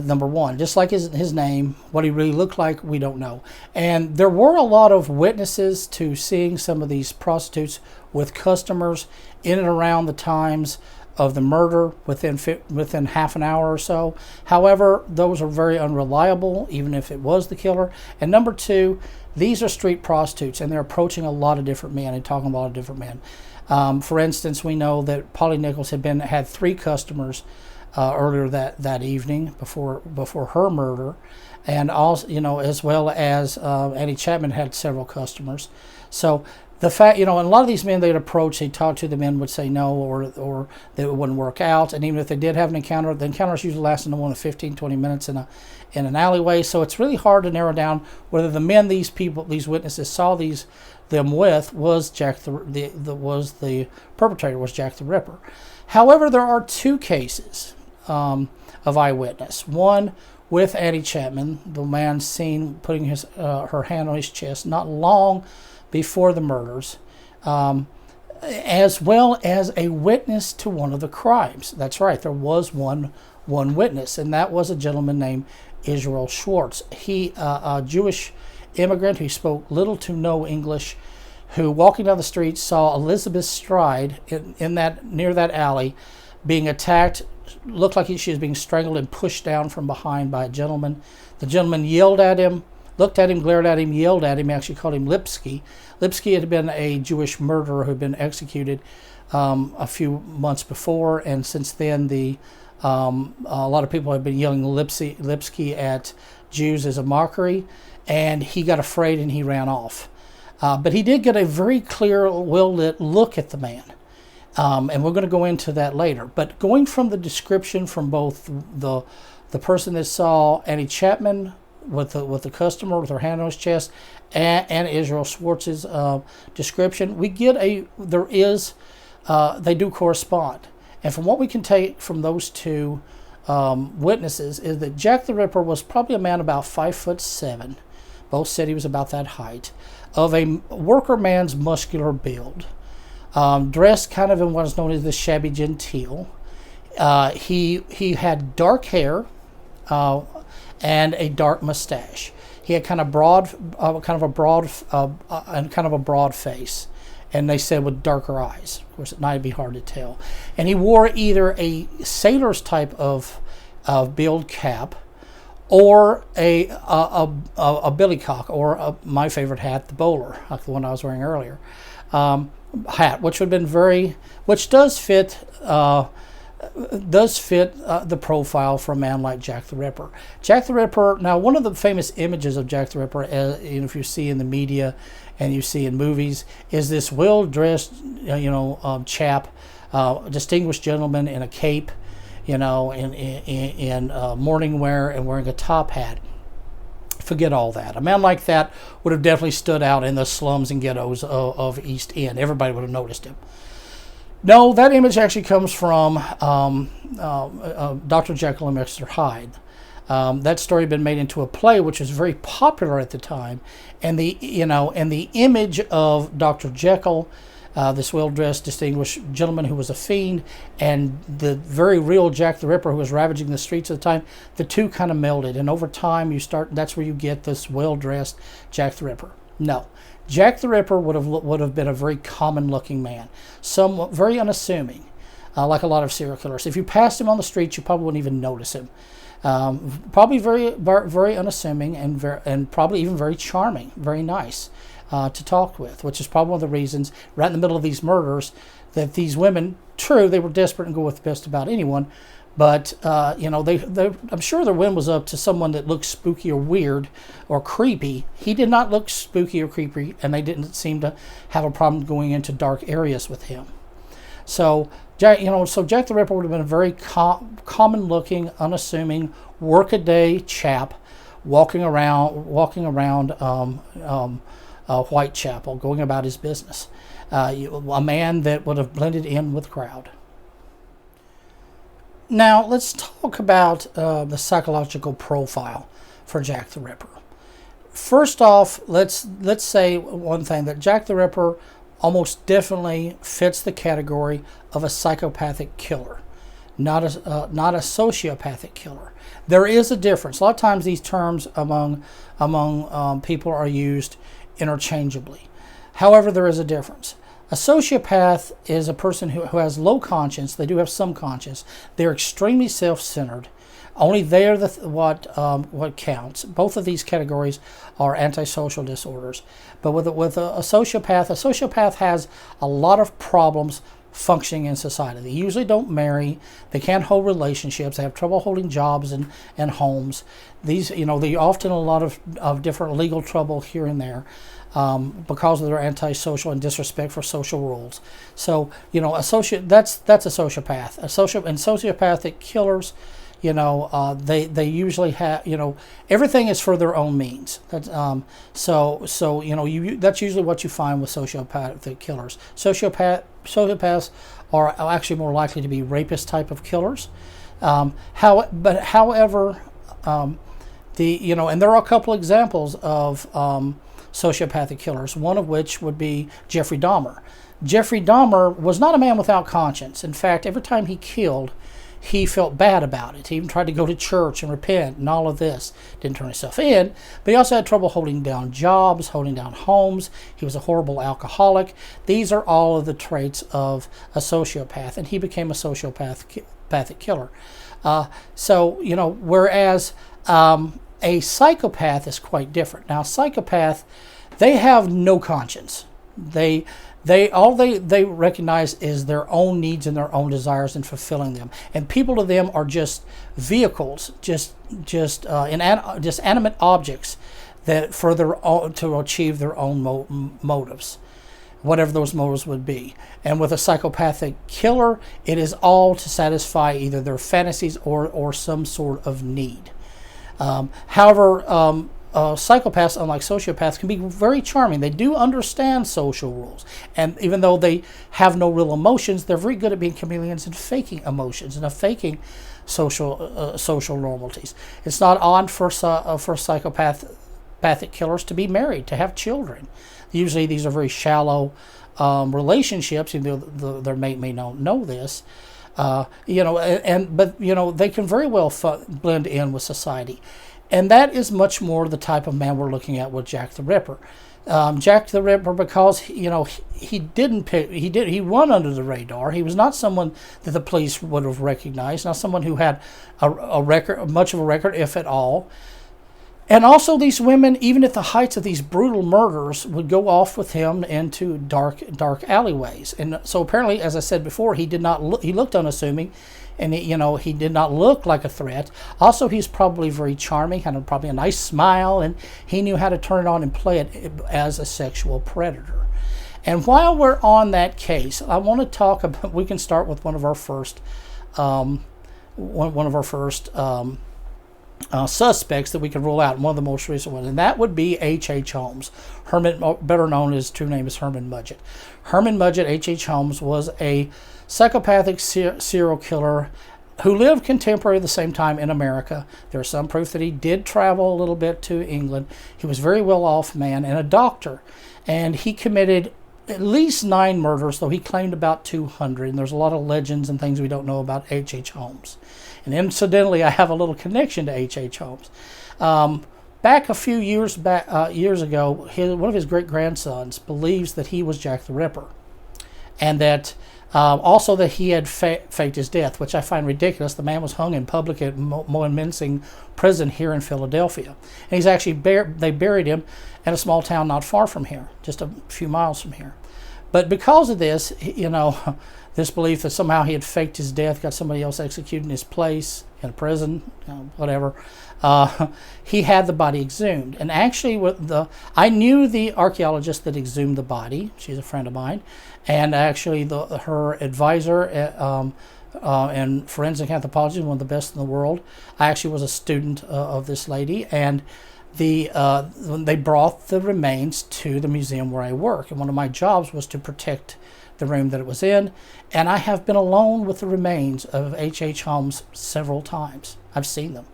Speaker 1: Number one, just like his name, what he really looked like, we don't know. And there were a lot of witnesses to seeing some of these prostitutes with customers in and around the times of the murder within half an hour or so. However, those are very unreliable, even if it was the killer. And number two, these are street prostitutes, and they're approaching a lot of different men and talking to a lot of different men. For instance, we know that Polly Nichols had 3 customers earlier that evening before her murder, and also, as well as Annie Chapman had several customers. So the fact, and a lot of these men they'd approach, they'd talk to, the men would say no, or that it wouldn't work out. And even if they did have an encounter, the encounters usually lasted no more than 15, 20 minutes in an alleyway. So it's really hard to narrow down whether the men these witnesses saw them with was the perpetrator, was Jack the Ripper. However, there are 2 cases of eyewitness. One with Annie Chapman, the man seen putting her hand on his chest not long before the murders, as well as a witness to one of the crimes. That's right, there was one witness, and that was a gentleman named Israel Schwartz. He, a Jewish immigrant who spoke little to no English, who walking down the street saw Elizabeth Stride near that alley being attacked. Looked like she was being strangled and pushed down from behind by a gentleman. The gentleman yelled at him, looked at him, glared at him, yelled at him, actually called him Lipsky. Lipsky had been a Jewish murderer who had been executed a few months before, and since then a lot of people have been yelling Lipsky at Jews as a mockery, and he got afraid and he ran off. But he did get a very clear, well-lit look at the man. And we're going to go into that later. But going from the description from both the person that saw Annie Chapman with the customer with her hand on his chest and Israel Schwartz's description, we get they do correspond. And from what we can take from those 2 witnesses is that Jack the Ripper was probably a man about 5'7". Both said he was about that height, of a worker man's muscular build. Dressed kind of in what is known as the shabby genteel. He had dark hair and a dark mustache. He had kind of a broad face, and they said with darker eyes. Of course, it might be hard to tell. And he wore either a sailor's type of build cap, or a billycock, or my favorite hat, the bowler, like the one I was wearing earlier. Hat, which does fit the profile for a man like Jack the Ripper. Jack the Ripper. Now, one of the famous images of Jack the Ripper, if you see in the media and you see in movies, is this well-dressed, chap, distinguished gentleman in a cape, in morning wear and wearing a top hat. Forget all that. A man like that would have definitely stood out in the slums and ghettos of East End. Everybody would have noticed him. No, that image actually comes from Dr. Jekyll and Mr. Hyde. That story had been made into a play, which was very popular at the time, and the image of Dr. Jekyll, this well-dressed, distinguished gentleman who was a fiend, and the very real Jack the Ripper who was ravaging the streets at the time, the 2 kind of melded, and over time that's where you get this well-dressed Jack the Ripper. No, Jack the Ripper would have been a very common-looking man, somewhat very unassuming, like a lot of serial killers. If you passed him on the street, you probably wouldn't even notice him. Probably very, very unassuming, and probably even very charming, very nice to talk with, which is probably one of the reasons, right in the middle of these murders, that these women, true, they were desperate and go with just about anyone, but I'm sure their whim was up to someone that looked spooky or weird or creepy. He did not look spooky or creepy, and they didn't seem to have a problem going into dark areas with him. So Jack the Ripper would have been a very common-looking, unassuming, workaday chap walking around Whitechapel, going about his business. A man that would have blended in with the crowd. Now, let's talk about the psychological profile for Jack the Ripper. First off, let's say one thing, that Jack the Ripper almost definitely fits the category of a psychopathic killer. not a sociopathic killer. There is a difference. A lot of times these terms among people are used interchangeably. However, there is a difference. A sociopath is a person who has low conscience. They do have some conscience. They're extremely self-centered. Only they're what counts. Both of these categories are antisocial disorders. But with a sociopath has a lot of problems functioning in society. They usually don't marry. They can't hold relationships. They have trouble holding jobs and homes. These, they often a lot of different legal trouble here and there. Because of their antisocial and disrespect for social rules. So, that's a sociopath. And sociopathic killers, they usually have, everything is for their own means. That's that's usually what you find with sociopathic killers. Sociopaths are actually more likely to be rapist type of killers. However, and there are a couple examples of sociopathic killers, one of which would be Jeffrey Dahmer. Jeffrey Dahmer was not a man without conscience. In fact, every time he killed, he felt bad about it. He even tried to go to church and repent and all of this. Didn't turn himself in, but he also had trouble holding down jobs, holding down homes. He was a horrible alcoholic. These are all of the traits of a sociopath, and he became a sociopathic killer. Whereas a psychopath is quite different. Now, a psychopath, they have no conscience. They recognize is their own needs and their own desires and fulfilling them. And people to them are just vehicles, just animate objects that to achieve their own motives, whatever those motives would be. And with a psychopathic killer, it is all to satisfy either their fantasies or some sort of need. However, psychopaths, unlike sociopaths, can be very charming. They do understand social rules, and even though they have no real emotions, they're very good at being chameleons and faking emotions and faking social normalities. It's not odd for psychopathic killers to be married, to have children. Usually, these are very shallow relationships, even though their mate may not know this. But they can very well blend in with society, and that is much more the type of man we're looking at with Jack the Ripper. Jack the Ripper, because he won under the radar. He was not someone that the police would have recognized, not someone who had much of a record, if at all. And also, these women, even at the heights of these brutal murders, would go off with him into dark alleyways. And so, apparently, as I said before, he looked unassuming, and he did not look like a threat. Also, he's probably very charming, had probably a nice smile, and he knew how to turn it on and play it as a sexual predator. And while we're on that case, I want to talk about. We can start with one of our first suspects that we can rule out, and one of the most recent ones, and that would be H.H. Holmes. Herman, better known, his true name is Herman Mudgett. Herman Mudgett, H.H. Holmes, was a psychopathic serial killer who lived contemporary at the same time in America. There's some proof that he did travel a little bit to England. He was a very well-off man and a doctor, and he committed at least 9 murders, though he claimed about 200, and there's a lot of legends and things we don't know about H.H. Holmes. And incidentally, I have a little connection to H.H. Holmes. Back a few years ago, one of his great-grandsons believes that he was Jack the Ripper, and that also that he had faked his death, which I find ridiculous. The man was hung in public at Moynihan Prison here in Philadelphia, and he's actually they buried him in a small town not far from here, just a few miles from here. But because of this, this belief that somehow he had faked his death, got somebody else executed in his place in a prison, whatever, he had the body exhumed. And actually, I knew the archaeologist that exhumed the body. She's a friend of mine. And actually, her advisor in forensic anthropology, one of the best in the world. I actually was a student of this lady, and they brought the remains to the museum where I work. And one of my jobs was to protect the room that it was in, and I have been alone with the remains of H.H. Holmes several times. I've seen them.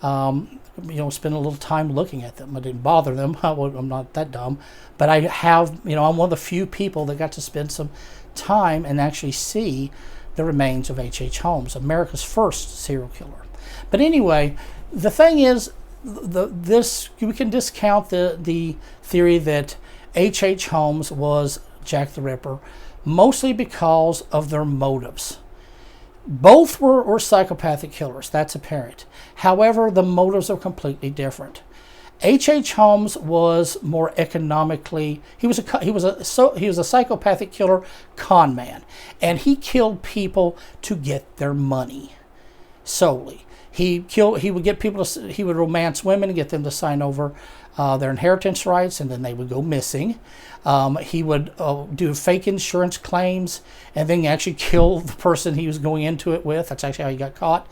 Speaker 1: Spend a little time looking at them. I didn't bother them. I'm not that dumb, but I have. I'm one of the few people that got to spend some time and actually see the remains of H.H. Holmes, America's first serial killer. But anyway, the thing is, we can discount the theory that H.H. Holmes was Jack the Ripper, mostly because of their motives. Both were psychopathic killers, that's apparent. However, the motives are completely different. H.H. Holmes was more economically, he was a psychopathic killer con man, and he killed people to get their money solely. He would get people to, he would romance women and get them to sign over their inheritance rights, and then they would go missing. He would do fake insurance claims and then actually kill the person he was going into it with. That's actually how he got caught.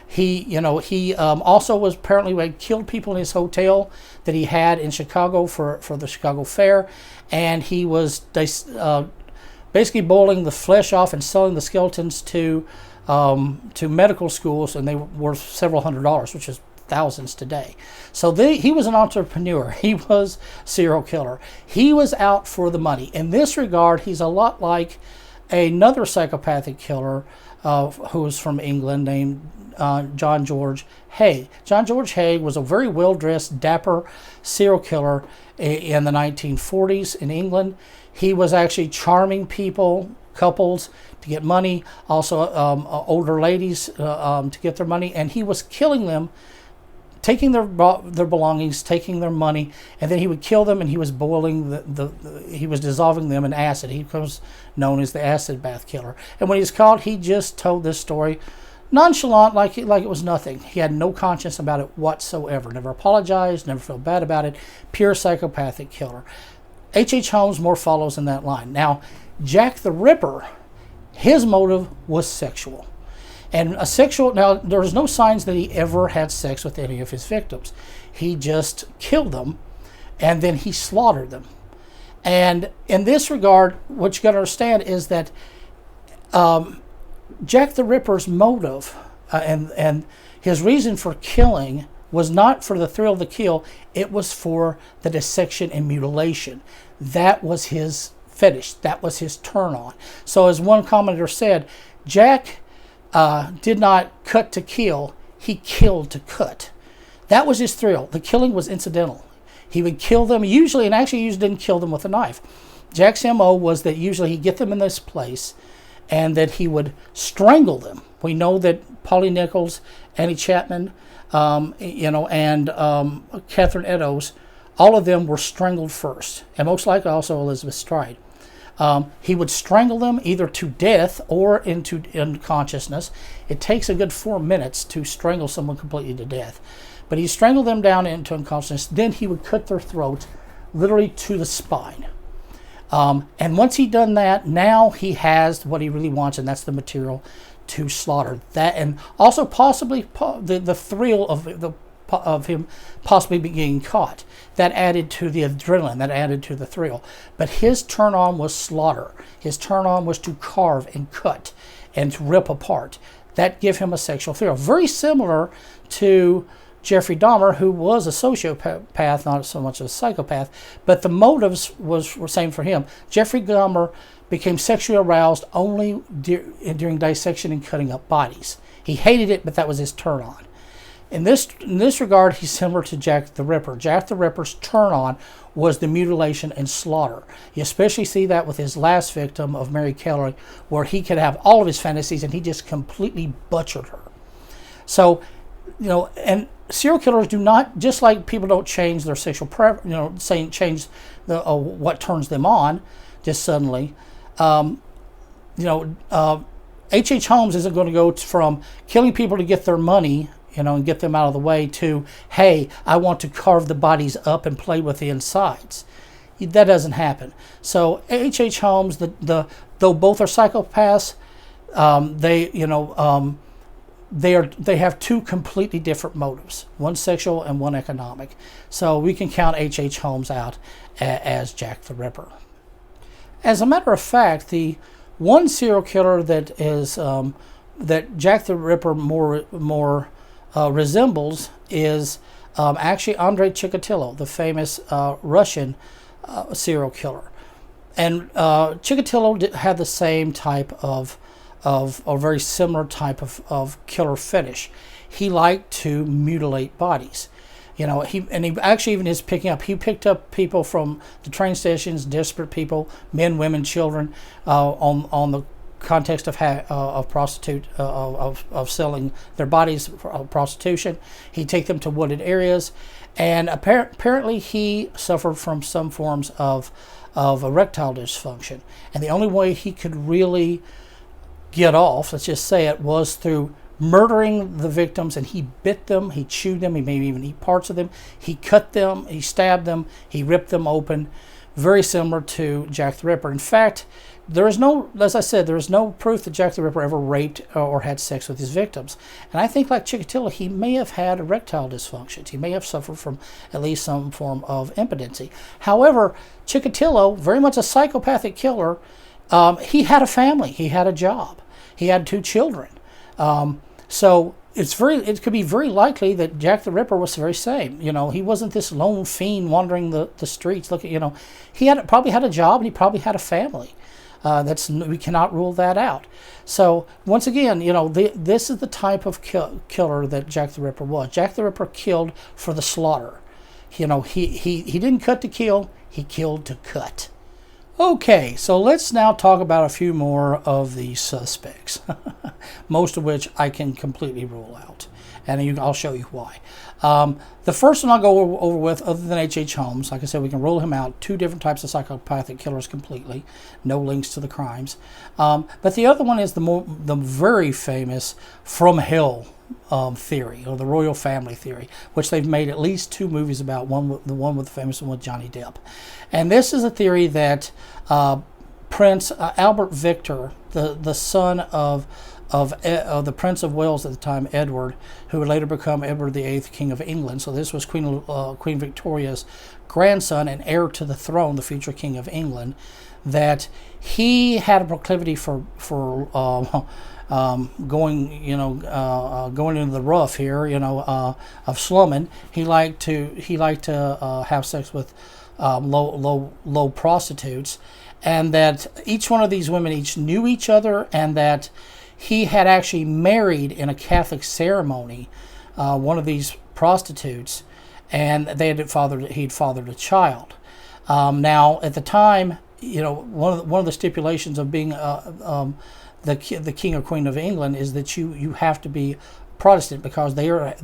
Speaker 1: He also was apparently killed people in his hotel that he had in Chicago for the Chicago Fair, and he was basically boiling the flesh off and selling the skeletons to medical schools, and they were worth several $100s, which is thousands today. So he was an entrepreneur. He was a serial killer. He was out for the money. In this regard, he's a lot like another psychopathic killer who was from England named John George Haigh. John George Haigh was a very well-dressed, dapper serial killer in the 1940s in England. He was actually charming people, couples, to get money, also older ladies to get their money, and he was killing them, taking their belongings, taking their money, and then he would kill them, and he was boiling he was dissolving them in acid. He was known as the acid bath killer. And when he was caught, he just told this story nonchalant, like it was nothing. He had no conscience about it whatsoever. Never apologized, never felt bad about it. Pure psychopathic killer. H.H. Holmes more follows in that line. Now, Jack the Ripper, his motive was sexual. And now there's no signs that he ever had sex with any of his victims. He just killed them, and then he slaughtered them. And in this regard, what you got to understand is that Jack the Ripper's motive and his reason for killing was not for the thrill of the kill, it was for the dissection and mutilation. That was his fetish. That was his turn on. So as one commenter said, Jack did not cut to kill, he killed to cut. That was his thrill. The killing was incidental. He would kill them usually, and actually usually didn't kill them with a knife. Jack's MO was that usually he'd get them in this place and that he would strangle them. We know that Polly Nichols, Annie Chapman, and Catherine Eddowes, all of them were strangled first, and most likely also Elizabeth Stride. He would strangle them either to death or into unconsciousness. It takes a good 4 minutes to strangle someone completely to death. But he strangled them down into unconsciousness. Then he would cut their throats literally to the spine. And once he'd done that, now he has what he really wants, and that's the material to slaughter. That, and also possibly the thrill of him possibly being caught. That added to the adrenaline, that added to the thrill. But his turn on was slaughter. His turn on was to carve and cut and to rip apart. That gave him a sexual thrill. Very similar to Jeffrey Dahmer, who was a sociopath, not so much a psychopath, but the motives were same for him. Jeffrey Dahmer became sexually aroused only during dissection and cutting up bodies. He hated it, but that was his turn on. In this regard, he's similar to Jack the Ripper. Jack the Ripper's turn on was the mutilation and slaughter. You especially see that with his last victim of Mary Kelly, where he could have all of his fantasies and he just completely butchered her. So, and serial killers do not, just like people don't change their sexual preference, change what turns them on just suddenly. H.H. Holmes isn't going to go from killing people to get their money, and get them out of the way, to, hey, I want to carve the bodies up and play with the insides. That doesn't happen. So H.H. Holmes, though both are psychopaths, they have two completely different motives, one sexual and one economic. So we can count H.H. Holmes out as Jack the Ripper. As a matter of fact, the one serial killer that is that Jack the Ripper more resembles is actually Andrei Chikatilo, the famous Russian serial killer. And Chikatilo had the same type of of a very similar type of killer fetish. He liked to mutilate bodies. He actually even is picking up. He picked up people from the train stations, desperate people, men, women, children, on the context of prostitute of selling their bodies for prostitution. He'd take them to wooded areas, and apparently he suffered from some forms of erectile dysfunction. And the only way he could really get off, let's just say it, was through murdering the victims. And he bit them, he chewed them, he maybe even eat parts of them, he cut them, he stabbed them, he ripped them open, very similar to Jack the Ripper. In fact, there is no, as I said, there is no proof that Jack the Ripper ever raped or had sex with his victims. And I think, like Chikatilo, he may have had erectile dysfunctions. He may have suffered from at least some form of impotency. However, Chikatilo, very much a psychopathic killer, he had a family, he had a job, he had 2 children. So it could be very likely that Jack the Ripper was the very same. He wasn't this lone fiend wandering the streets. He probably had a job, and he probably had a family. We cannot rule that out. So once again, this is the type of killer that Jack the Ripper was. Jack the Ripper killed for the slaughter. He didn't cut to kill, he killed to cut. Okay, so let's now talk about a few more of the suspects, most of which I can completely rule out, and I'll show you why. The first one I'll go over with, other than H.H. Holmes, like I said, we can rule him out. 2 different types of psychopathic killers completely, no links to the crimes. But the other one is the very famous From Hell theory, or the royal family theory, which they've made at least 2 movies about. The one with the famous one with Johnny Depp. And this is a theory that Prince Albert Victor, the son of the Prince of Wales at the time, Edward, who would later become Edward VIII, King of England. So this was Queen Victoria's grandson and heir to the throne, the future King of England. That he had a proclivity for going into the rough here, of slumming. He liked to have sex with low prostitutes, and that each one of these women each knew each other, and that he had actually married in a Catholic ceremony one of these prostitutes, and he'd fathered a child. Now, at the time, one of the stipulations of being the King or Queen of England is that you have to be Protestant, because they are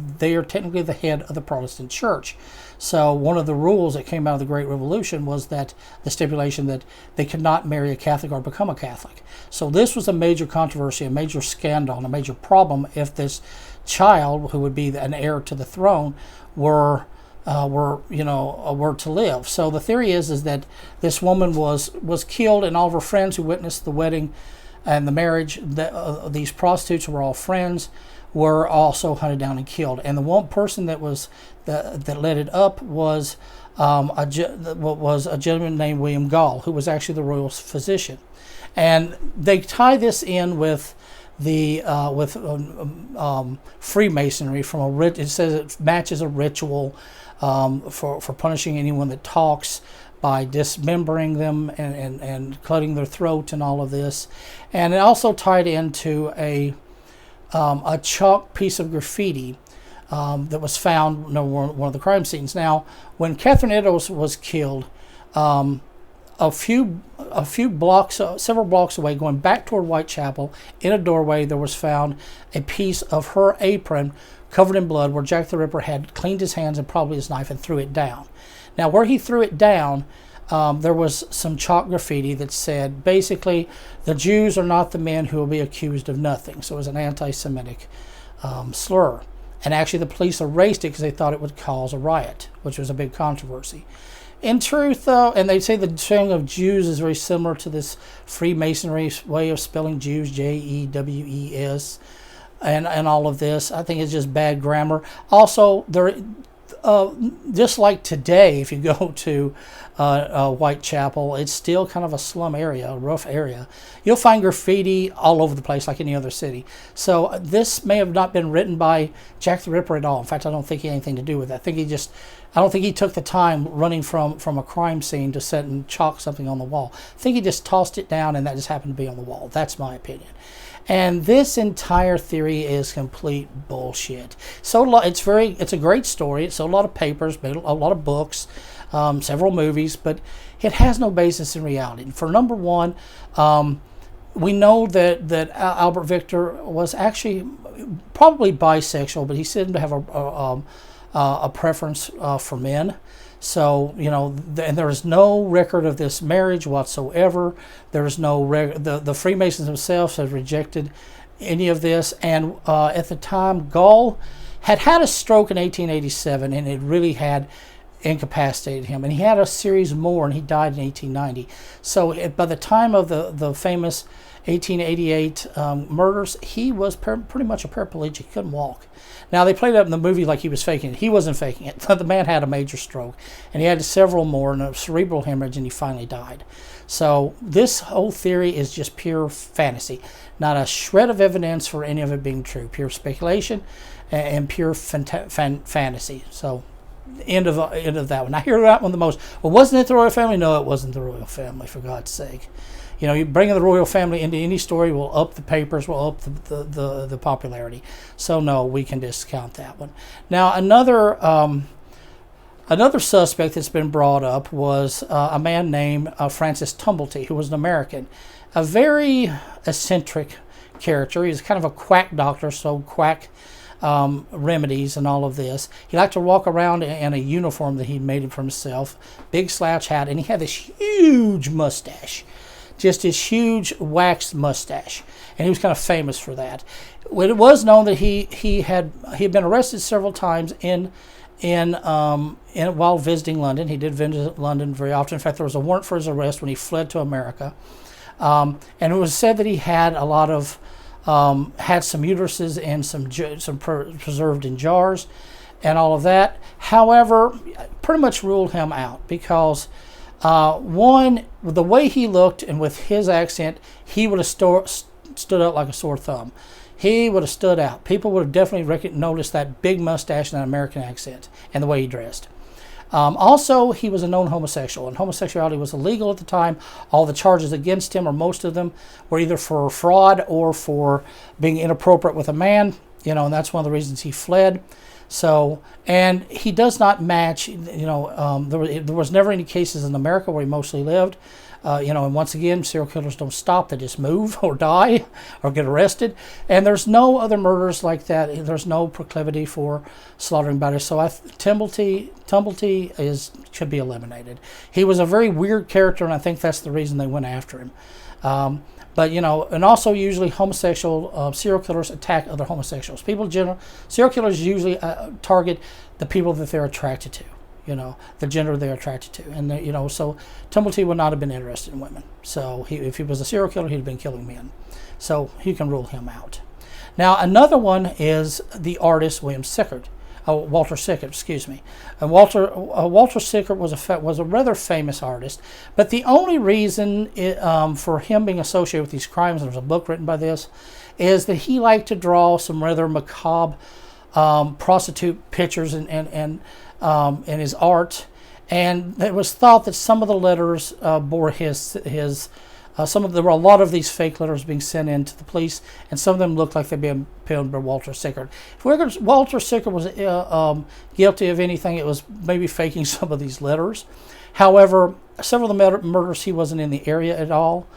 Speaker 1: technically the head of the Protestant Church. So one of the rules that came out of the Great Revolution was that the stipulation that they could not marry a Catholic or become a Catholic. So this was a major controversy, a major scandal, and a major problem if this child, who would be an heir to the throne, were to live. So the theory is that this woman was killed, and all of her friends who witnessed the wedding and the marriage, these prostitutes who were all friends, were also hunted down and killed. And the one person that led it up was a gentleman named William Gall, who was actually the royal physician. And they tie this in with Freemasonry. It says it matches a ritual for punishing anyone that talks, by dismembering them and cutting their throat and all of this. And it also tied into a chalk piece of graffiti that was found in one of the crime scenes. Now, when Catherine Eddowes was killed, several blocks away, going back toward Whitechapel, in a doorway, there was found a piece of her apron covered in blood, where Jack the Ripper had cleaned his hands and probably his knife and threw it down. Now, where he threw it down, there was some chalk graffiti that said, basically, the Jews are not the men who will be accused of nothing. So it was an anti-Semitic slur. And actually, the police erased it because they thought it would cause a riot, which was a big controversy. In truth, though, and they say the spelling of Jews is very similar to this Freemasonry way of spelling Jews, Jews, and all of this. I think it's just bad grammar. Also, just like today, if you go to Whitechapel, it's still kind of a slum area, a rough area. You'll find graffiti all over the place like any other city. So this may have not been written by Jack the Ripper at all. In fact, I don't think he had anything to do with it. I think he just I don't think he took the time running from a crime scene to sit and chalk something on the wall. I think he just tossed it down and that just happened to be on the wall. That's my opinion. And this entire theory is complete bullshit. So it's a great story. It sold a lot of papers, made a lot of books, several movies, but it has no basis in reality. For number one, we know that Albert Victor was actually probably bisexual, but he seemed to have a preference for men. So, you know, and there is no record of this marriage whatsoever. There is no the Freemasons themselves have rejected any of this. And at the time, Gall had a stroke in 1887, and it really had incapacitated him. And he had a series more, and he died in 1890. So by the time of the famous 1888 murders, he was pretty much a paraplegic. He couldn't walk. Now, they played it up in the movie like he was faking it. He wasn't faking it. The man had a major stroke, and he had several more, and a cerebral hemorrhage, and he finally died. So this whole theory is just pure fantasy. Not a shred of evidence for any of it being true. Pure speculation and pure fantasy. So end of that one. I hear that one the most. Well, wasn't it the royal family? No, it wasn't the royal family, for God's sake. You know, you bringing the royal family into any story will up the papers, will up the popularity. So no, we can discount that one. Now another suspect that's been brought up was a man named Francis Tumblet, who was an American, a very eccentric character. He was kind of a quack doctor, so quack remedies and all of this. He liked to walk around in a uniform that he made for himself, big slouch hat, and he had this huge mustache. Just this huge waxed mustache, and he was kind of famous for that. It was known that he had been arrested several times while visiting London. He did visit London very often. In fact, there was a warrant for his arrest when he fled to America, and it was said that he had a lot of had some uteruses and some preserved in jars, and all of that. However, pretty much ruled him out because. One, the way he looked and with his accent, he would have stood out like a sore thumb. He would have stood out. People would have definitely noticed that big mustache and that American accent and the way he dressed. Also, he was a known homosexual, and homosexuality was illegal at the time. All the charges against him, or most of them, were either for fraud or for being inappropriate with a man. You know, and that's one of the reasons he fled. So, and he does not match, you know, there was never any cases in America where he mostly lived, you know, and once again, serial killers don't stop, they just move or die or get arrested, and there's no other murders like that. There's no proclivity for slaughtering bodies, so Tumblet should be eliminated. He was a very weird character, and I think that's the reason they went after him. But, you know, and also usually homosexual serial killers attack other homosexuals. Serial killers usually target the people that they're attracted to, you know, the gender they're attracted to. And, you know, so Tumblet would not have been interested in women. So if he was a serial killer, he'd have been killing men. So you can rule him out. Now, another one is the artist Walter Sickert, excuse me. And Walter Sickert was a rather famous artist, but the only reason for him being associated with these crimes, and there's a book written by this, is that he liked to draw some rather macabre prostitute pictures in his art, and it was thought that some of the letters bore his there were a lot of these fake letters being sent in to the police, and some of them looked like they'd been penned by Walter Sickert. If Walter Sickert was guilty of anything, it was maybe faking some of these letters. However, several of the murders, he wasn't in the area at all.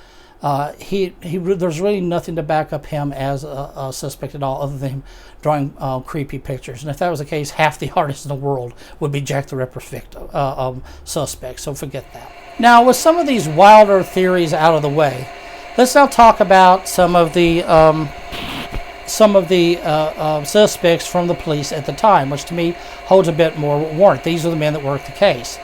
Speaker 1: There's really nothing to back up him as a suspect at all, other than him drawing creepy pictures. And if that was the case, half the artists in the world would be Jack the Ripper suspects. So forget that. Now, with some of these wilder theories out of the way, let's now talk about some of the suspects from the police at the time, which to me holds a bit more warrant. These are the men that worked the case.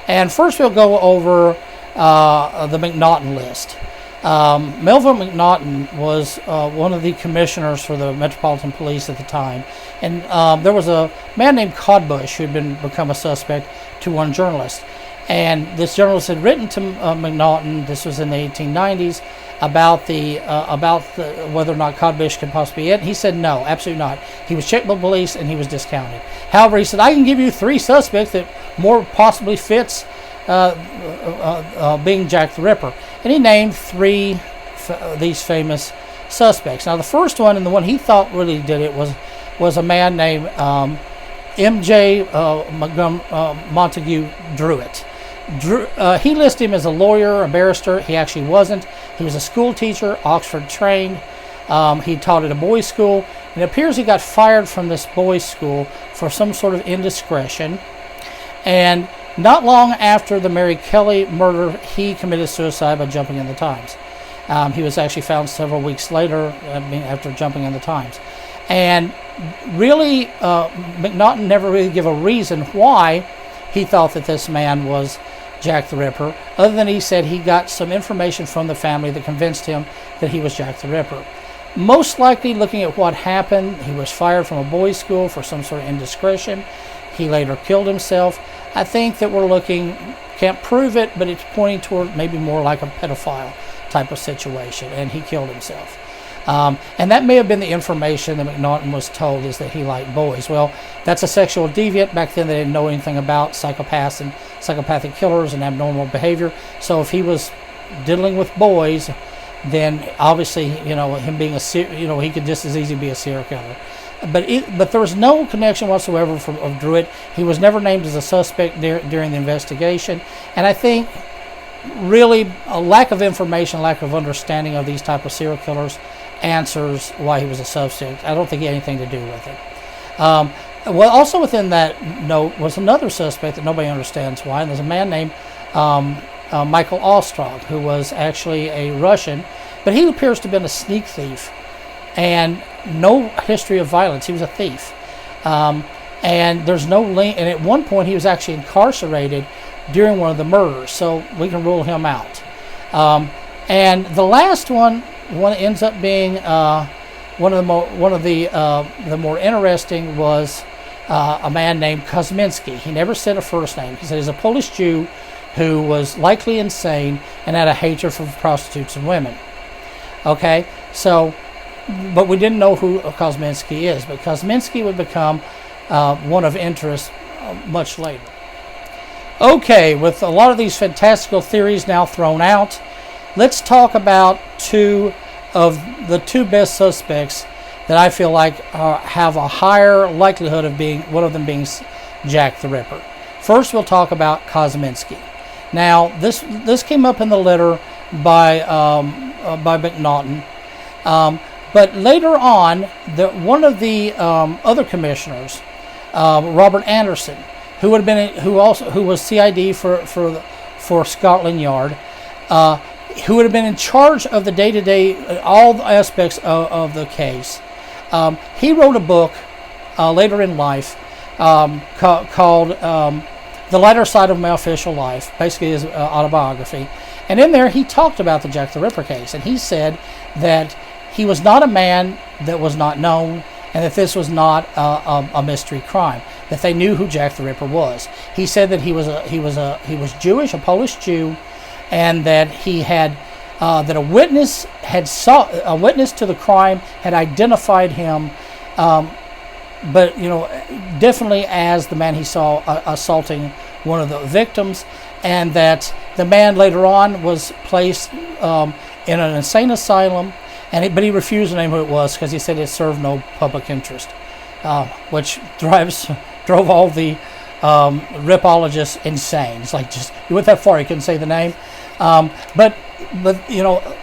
Speaker 1: And first, we'll go over the McNaughton list. Melville McNaughton was one of the commissioners for the Metropolitan Police at the time, and there was a man named Codbush who had become a suspect to one journalist. And this journalist had written to McNaughton, this was in the 1890s, about the whether or not Codfish could possibly be it. He said no, absolutely not. He was checked by police and he was discounted. However, he said, I can give you 3 suspects that more possibly fits being Jack the Ripper. And he named 3 these famous suspects. Now the first one, and the one he thought really did it, was a man named M.J. Montague Druitt. He listed him as a lawyer, a barrister. He actually wasn't. He was a school teacher, Oxford trained. He taught at a boys' school. And it appears he got fired from this boys' school for some sort of indiscretion. And not long after the Mary Kelly murder, he committed suicide by jumping in the Thames. He was actually found several weeks later after jumping in the Thames. And really, McNaughton never really gave a reason why he thought that this man was Jack the Ripper, other than he said he got some information from the family that convinced him that he was Jack the Ripper. Most likely, looking at what happened, he was fired from a boys' school for some sort of indiscretion. He later killed himself. I think that we're looking, can't prove it, but it's pointing toward maybe more like a pedophile type of situation, and he killed himself. And that may have been the information that McNaughton was told, is that he liked boys. Well, that's a sexual deviant. Back then they didn't know anything about psychopaths and psychopathic killers and abnormal behavior. So if he was diddling with boys, then obviously, him being he could just as easily be a serial killer. But there was no connection whatsoever of Druitt. He was never named as a suspect during the investigation. And I think really a lack of information, lack of understanding of these type of serial killers answers why he was a suspect. I don't think he had anything to do with it. Well, also within that note was another suspect that nobody understands why. And there's a man named Michael Allstrom, who was actually a Russian, but he appears to have been a sneak thief and no history of violence. He was a thief. And there's no link. And at one point he was actually incarcerated during one of the murders, so we can rule him out. And the last one ends up being one of the more interesting was a man named Kosminski. He never said a first name. He said he's a Polish Jew who was likely insane and had a hatred for prostitutes and women. Okay, so, but we didn't know who Kosminski is, but Kosminski would become one of interest much later. Okay, with a lot of these fantastical theories now thrown out, let's talk about 2 of the 2 best suspects that I feel like have a higher likelihood of being, one of them being Jack the Ripper. First, we'll talk about Kosminski. Now, this came up in the letter by McNaughton, but later on, one of the other commissioners, Robert Anderson, who was CID for Scotland Yard, who would have been in charge of the day-to-day, all the aspects of the case. He wrote a book later in life called The Lighter Side of My Official Life, basically his autobiography. And in there he talked about the Jack the Ripper case, and he said that he was not a man that was not known, and that this was not a mystery crime, that they knew who Jack the Ripper was. He said that he was Jewish, a Polish Jew, and that he had that a witness to the crime had identified him, but definitely as the man he saw assaulting one of the victims, and that the man later on was placed in an insane asylum, but he refused to name who it was because he said it served no public interest, which drove all the ripologists insane. It's like, just you went that far, you couldn't say the name, but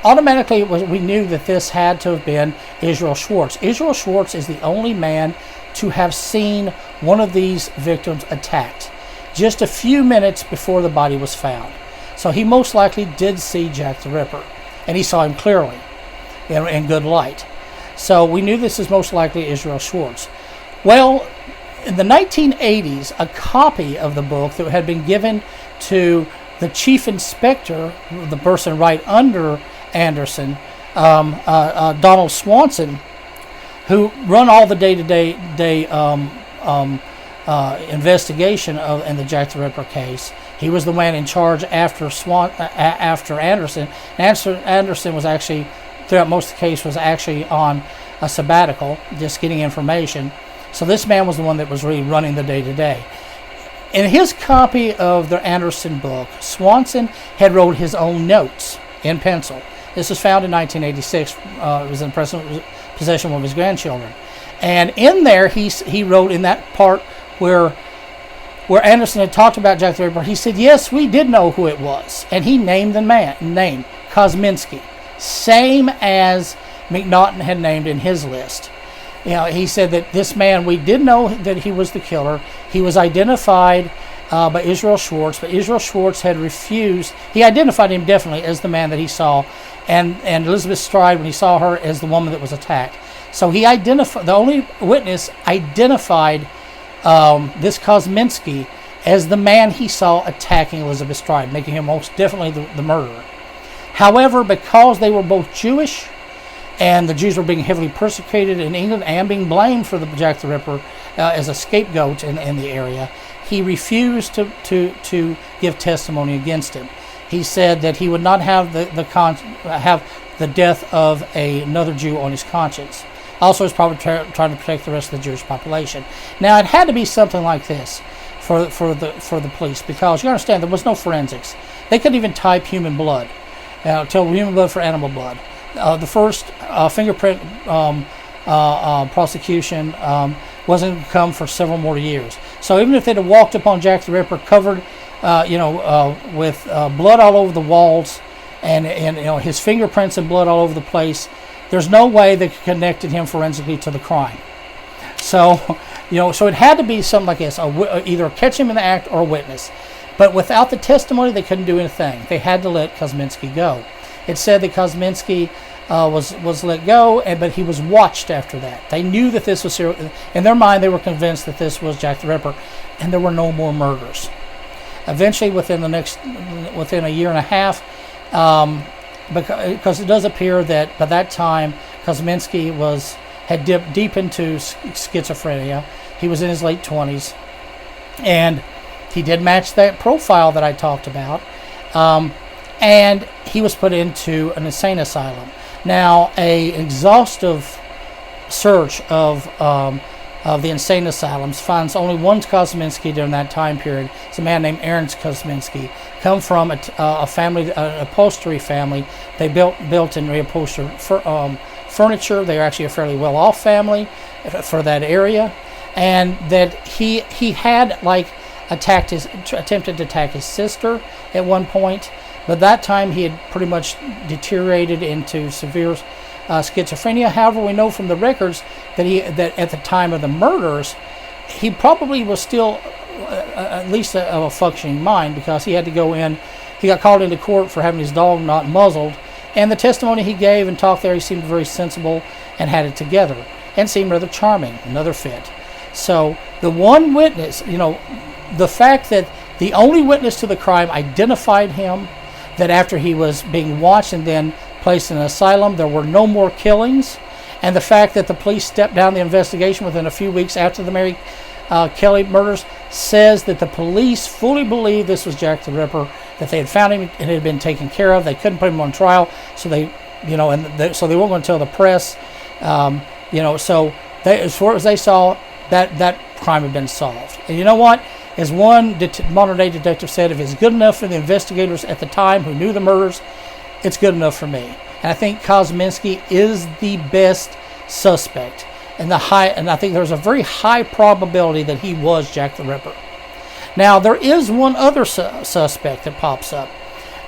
Speaker 1: automatically we knew that this had to have been Israel Schwartz. Israel Schwartz is the only man to have seen one of these victims attacked just a few minutes before the body was found. So he most likely did see Jack the Ripper, and he saw him clearly in good light. So we knew this is most likely Israel Schwartz. Well, in the 1980s, a copy of the book that had been given to the chief inspector, the person right under Anderson, Donald Swanson, who run all the day investigation in the Jack the Ripper case. He was the man in charge after after Anderson. Anderson was actually, throughout most of the case, was actually on a sabbatical, just getting information. So this man was the one that was really running the day-to-day. In his copy of the Anderson book, Swanson had wrote his own notes in pencil. This was found in 1986. It was in possession of his grandchildren. And in there, he wrote in that part where Anderson had talked about Jack the Ripper, he said, yes, we did know who it was. And he named the name, Kosminski, same as McNaughton had named in his list. He said that this man, we did know that he was the killer. He was identified by Israel Schwartz, but Israel Schwartz had refused. He identified him definitely as the man that he saw, and Elizabeth Stride, when he saw her, as the woman that was attacked. So he identified, the only witness identified this Kosminski as the man he saw attacking Elizabeth Stride, making him most definitely the murderer. However, because they were both Jewish, and the Jews were being heavily persecuted in England and being blamed for the Jack the Ripper as a scapegoat in the area, he refused to give testimony against him. He said that he would not have the death of another Jew on his conscience. Also, he's probably trying to protect the rest of the Jewish population. Now, it had to be something like this for the police, because you understand there was no forensics. They couldn't even type human blood, tell human blood for animal blood. The first fingerprint prosecution wasn't going to come for several more years. So even if they'd have walked upon Jack the Ripper covered, with blood all over the walls and his fingerprints and blood all over the place, there's no way they connected him forensically to the crime. So, so it had to be something like this: either catch him in the act or a witness. But without the testimony, they couldn't do anything. They had to let Kosminski go. It said that Kosminski was let go, but he was watched after that. They knew that this was serious. In their mind, they were convinced that this was Jack the Ripper, and there were no more murders. Eventually, within a year and a half, because it does appear that by that time Kosminski had dipped deep into schizophrenia. He was in his late 20s, and he did match that profile that I talked about. And he was put into an insane asylum. Now, an exhaustive search of the insane asylums finds only one Kosminski during that time period. It's a man named Aaron Kosminski, come from a family, an upholstery family. They built and reupholstered furniture. They are actually a fairly well-off family for that area, and that he had attempted to attack his sister at one point. But that time he had pretty much deteriorated into severe schizophrenia. However, we know from the records that at the time of the murders, he probably was still at least a functioning mind, because he had to go in. He got called into court for having his dog not muzzled, and the testimony he gave and talked there, he seemed very sensible and had it together, and seemed rather charming. Another fit. So the one witness, the fact that the only witness to the crime identified him, that after he was being watched and then placed in an asylum, there were no more killings, and the fact that the police stepped down the investigation within a few weeks after the Mary Kelly murders says that the police fully believed this was Jack the Ripper, that they had found him and it had been taken care of. They couldn't put him on trial, so so they weren't going to tell the press. So as far as they saw, that crime had been solved. And you know what? As one modern-day detective said, if it's good enough for the investigators at the time who knew the murders, it's good enough for me. And I think Kosminski is the best suspect, and I think there's a very high probability that he was Jack the Ripper. Now, there is one other suspect that pops up,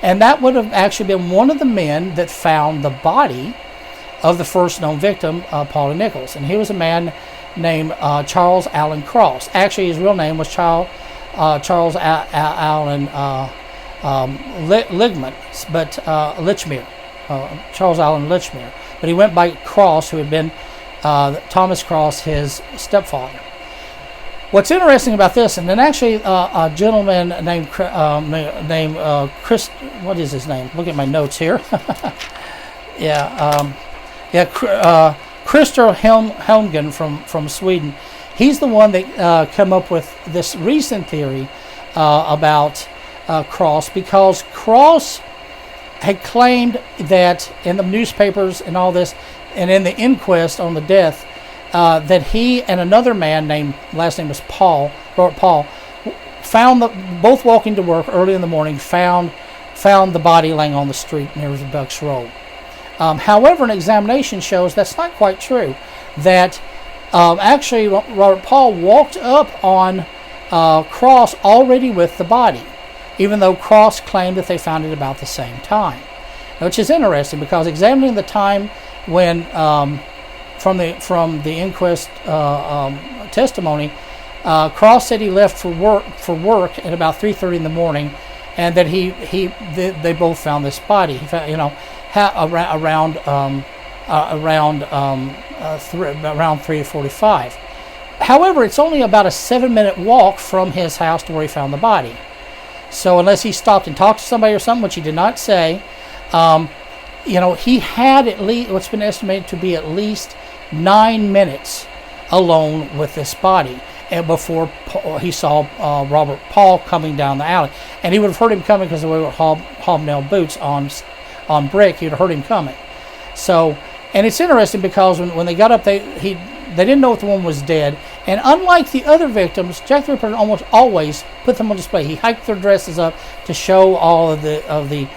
Speaker 1: and that would have actually been one of the men that found the body of the first known victim, Paula Nichols, and he was a man named Charles Allen Cross. Actually, his real name was Charles Allen Ligman, but Lichmere, Charles Allen Lichmere. But he went by Cross, who had been Thomas Cross, his stepfather. What's interesting about this, and then actually a gentleman named Chris, what is his name? Look at my notes here. Christer Helmgren from Sweden. He's the one that come up with this recent theory about Cross, because Cross had claimed that in the newspapers and all this, and in the inquest on the death, that he and another man named, last name was Robert Paul, found both walking to work early in the morning, found the body laying on the street near Bucks Road. However, an examination shows that's not quite true. That actually Robert Paul walked up on Cross already with the body, even though Cross claimed that they found it about the same time, which is interesting because examining the time when from the inquest testimony, Cross said he left for work at about 3:30 in the morning, and that they both found this body. He found, around 3:45. However, it's only about a 7-minute walk from his house to where he found the body. So unless he stopped and talked to somebody or something, which he did not say, he had at least what's been estimated to be at least 9 minutes alone with this body, and before he saw Robert Paul coming down the alley. And he would have heard him coming because they were hobnail boots on brick. He would have heard him coming. So, and it's interesting because when they got up, they didn't know if the woman was dead. And unlike the other victims, Jack the Ripper almost always put them on display. He hiked their dresses up to show all of the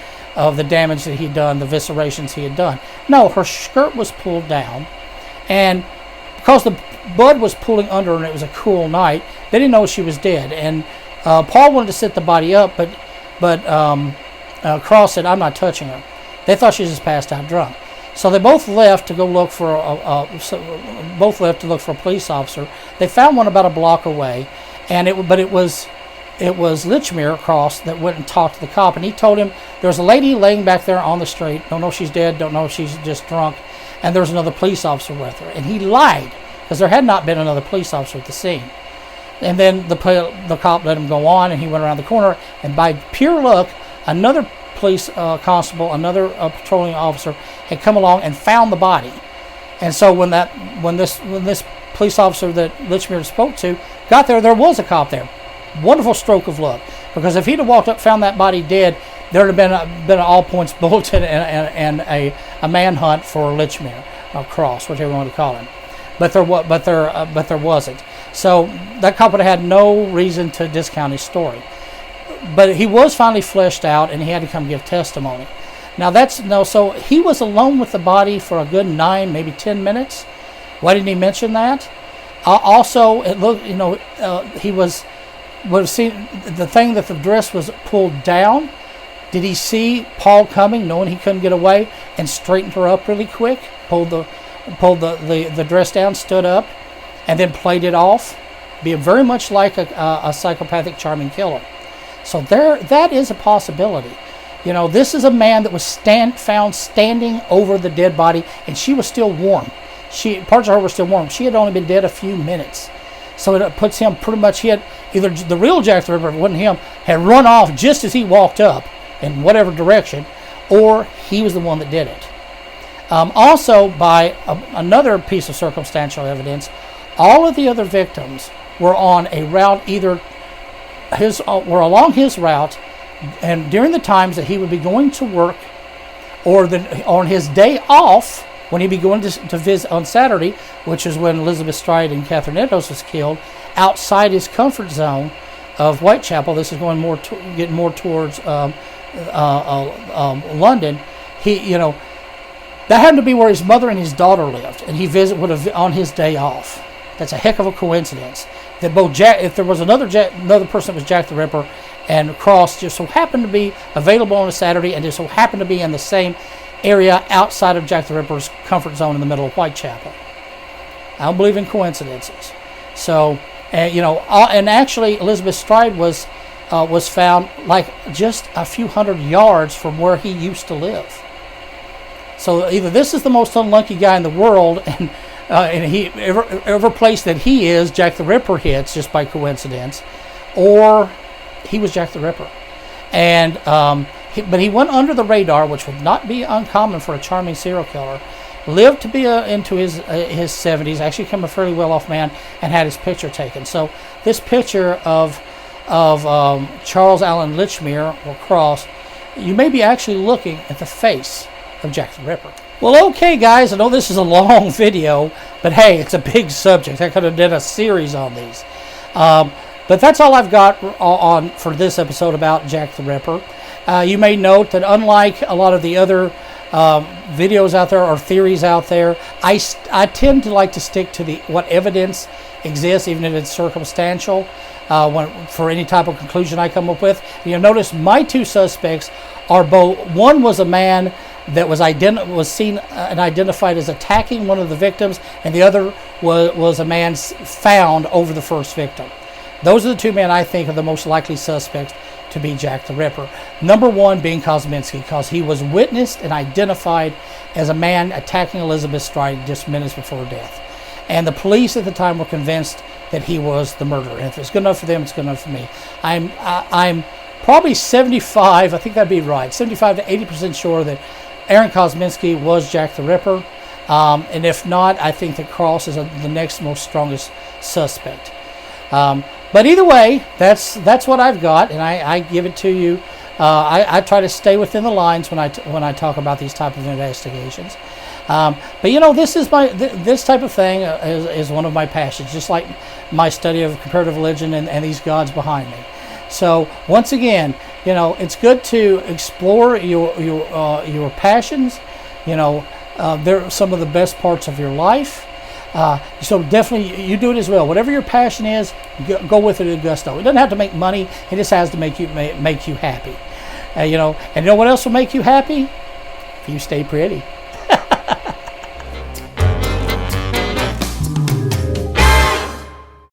Speaker 1: damage that he'd done, the eviscerations he had done. No, her skirt was pulled down, and because the blood was pooling under her and it was a cool night, they didn't know she was dead. And Paul wanted to sit the body up, but Cross said, "I'm not touching her." They thought she was just passed out drunk. So they both left to go look for a police officer. They found one about a block away, and it was Litchmere Cross that went and talked to the cop, and he told him there was a lady laying back there on the street. Don't know if she's dead. Don't know if she's just drunk. And there was another police officer with her, and he lied because there had not been another police officer at the scene. And then the cop let him go on, and he went around the corner, and by pure luck, another police constable, another patrolling officer, had come along and found the body. And so when this police officer that Litchmere spoke to got there, there was a cop there. Wonderful stroke of luck, because if he'd have walked up, found that body dead, there would have been an all points bulletin and a manhunt for Litchmere Cross, whatever you want to call him. But there wasn't. So that cop would have had no reason to discount his story. But he was finally fleshed out, and he had to come give testimony. Now so he was alone with the body for a good 9, maybe 10 minutes. Why didn't he mention that? Also, it looked, he would have seen the thing that the dress was pulled down. Did he see Paul coming, knowing he couldn't get away, and straightened her up really quick, pulled the dress down, stood up, and then played it off? Be very much like a psychopathic charming killer. So that is a possibility. This is a man that was found standing over the dead body, and she was still warm. Parts of her were still warm. She had only been dead a few minutes. So it puts him pretty much, he had either the real Jack the Ripper, if it wasn't him, had run off just as he walked up in whatever direction, or he was the one that did it. Also, by another piece of circumstantial evidence, all of the other victims were on a route, were along his route, and during the times that he would be going to work, or on his day off, when he'd be going to visit on Saturday, which is when Elizabeth Stride and Catherine Eddowes was killed, outside his comfort zone of Whitechapel. This is going getting more towards London. That happened to be where his mother and his daughter lived, and he would have on his day off. That's a heck of a coincidence. That if there was another person that was Jack the Ripper, and Cross just so happened to be available on a Saturday, and just so happened to be in the same area outside of Jack the Ripper's comfort zone in the middle of Whitechapel. I don't believe in coincidences. So, and actually Elizabeth Stride was found like just a few hundred yards from where he used to live. So either this is the most unlucky guy in the world, and every place that he is, Jack the Ripper hits just by coincidence, or he was Jack the Ripper. And but he went under the radar, which would not be uncommon for a charming serial killer. Lived to be into his 70s, actually became a fairly well-off man, and had his picture taken. So this picture of of Charles Allen Lichmere or Cross, you may be actually looking at the face of Jack the Ripper. Well, okay, guys, I know this is a long video, but hey, it's a big subject. I could have done a series on these. But that's all I've got on for this episode about Jack the Ripper. You may note that unlike a lot of the other videos out there or theories out there, I tend to like to stick to what evidence exists, even if it's circumstantial, for any type of conclusion I come up with. And you'll notice my two suspects are both, one was a man that was seen and identified as attacking one of the victims, and the other was a man found over the first victim. Those are the two men I think are the most likely suspects to be Jack the Ripper. Number one being Kosminski, because he was witnessed and identified as a man attacking Elizabeth Stride just minutes before death. And the police at the time were convinced that he was the murderer. And if it's good enough for them, it's good enough for me. I'm probably 75, I think that'd be right, 75 to 80% sure that Aaron Kosminski was Jack the Ripper. And if not, I think that Cross is the next most strongest suspect. But either way, that's what I've got, and I give it to you. I try to stay within the lines when I talk about these type of investigations. But you know, this type of thing is one of my passions, just like my study of comparative religion and these gods behind me. So once again, you know, it's good to explore your passions. You know, they're some of the best parts of your life. So definitely you do it as well. Whatever your passion is, go with it with gusto. It doesn't have to make money. It just has to make you happy. You know, and you know what else will make you happy? If you stay pretty.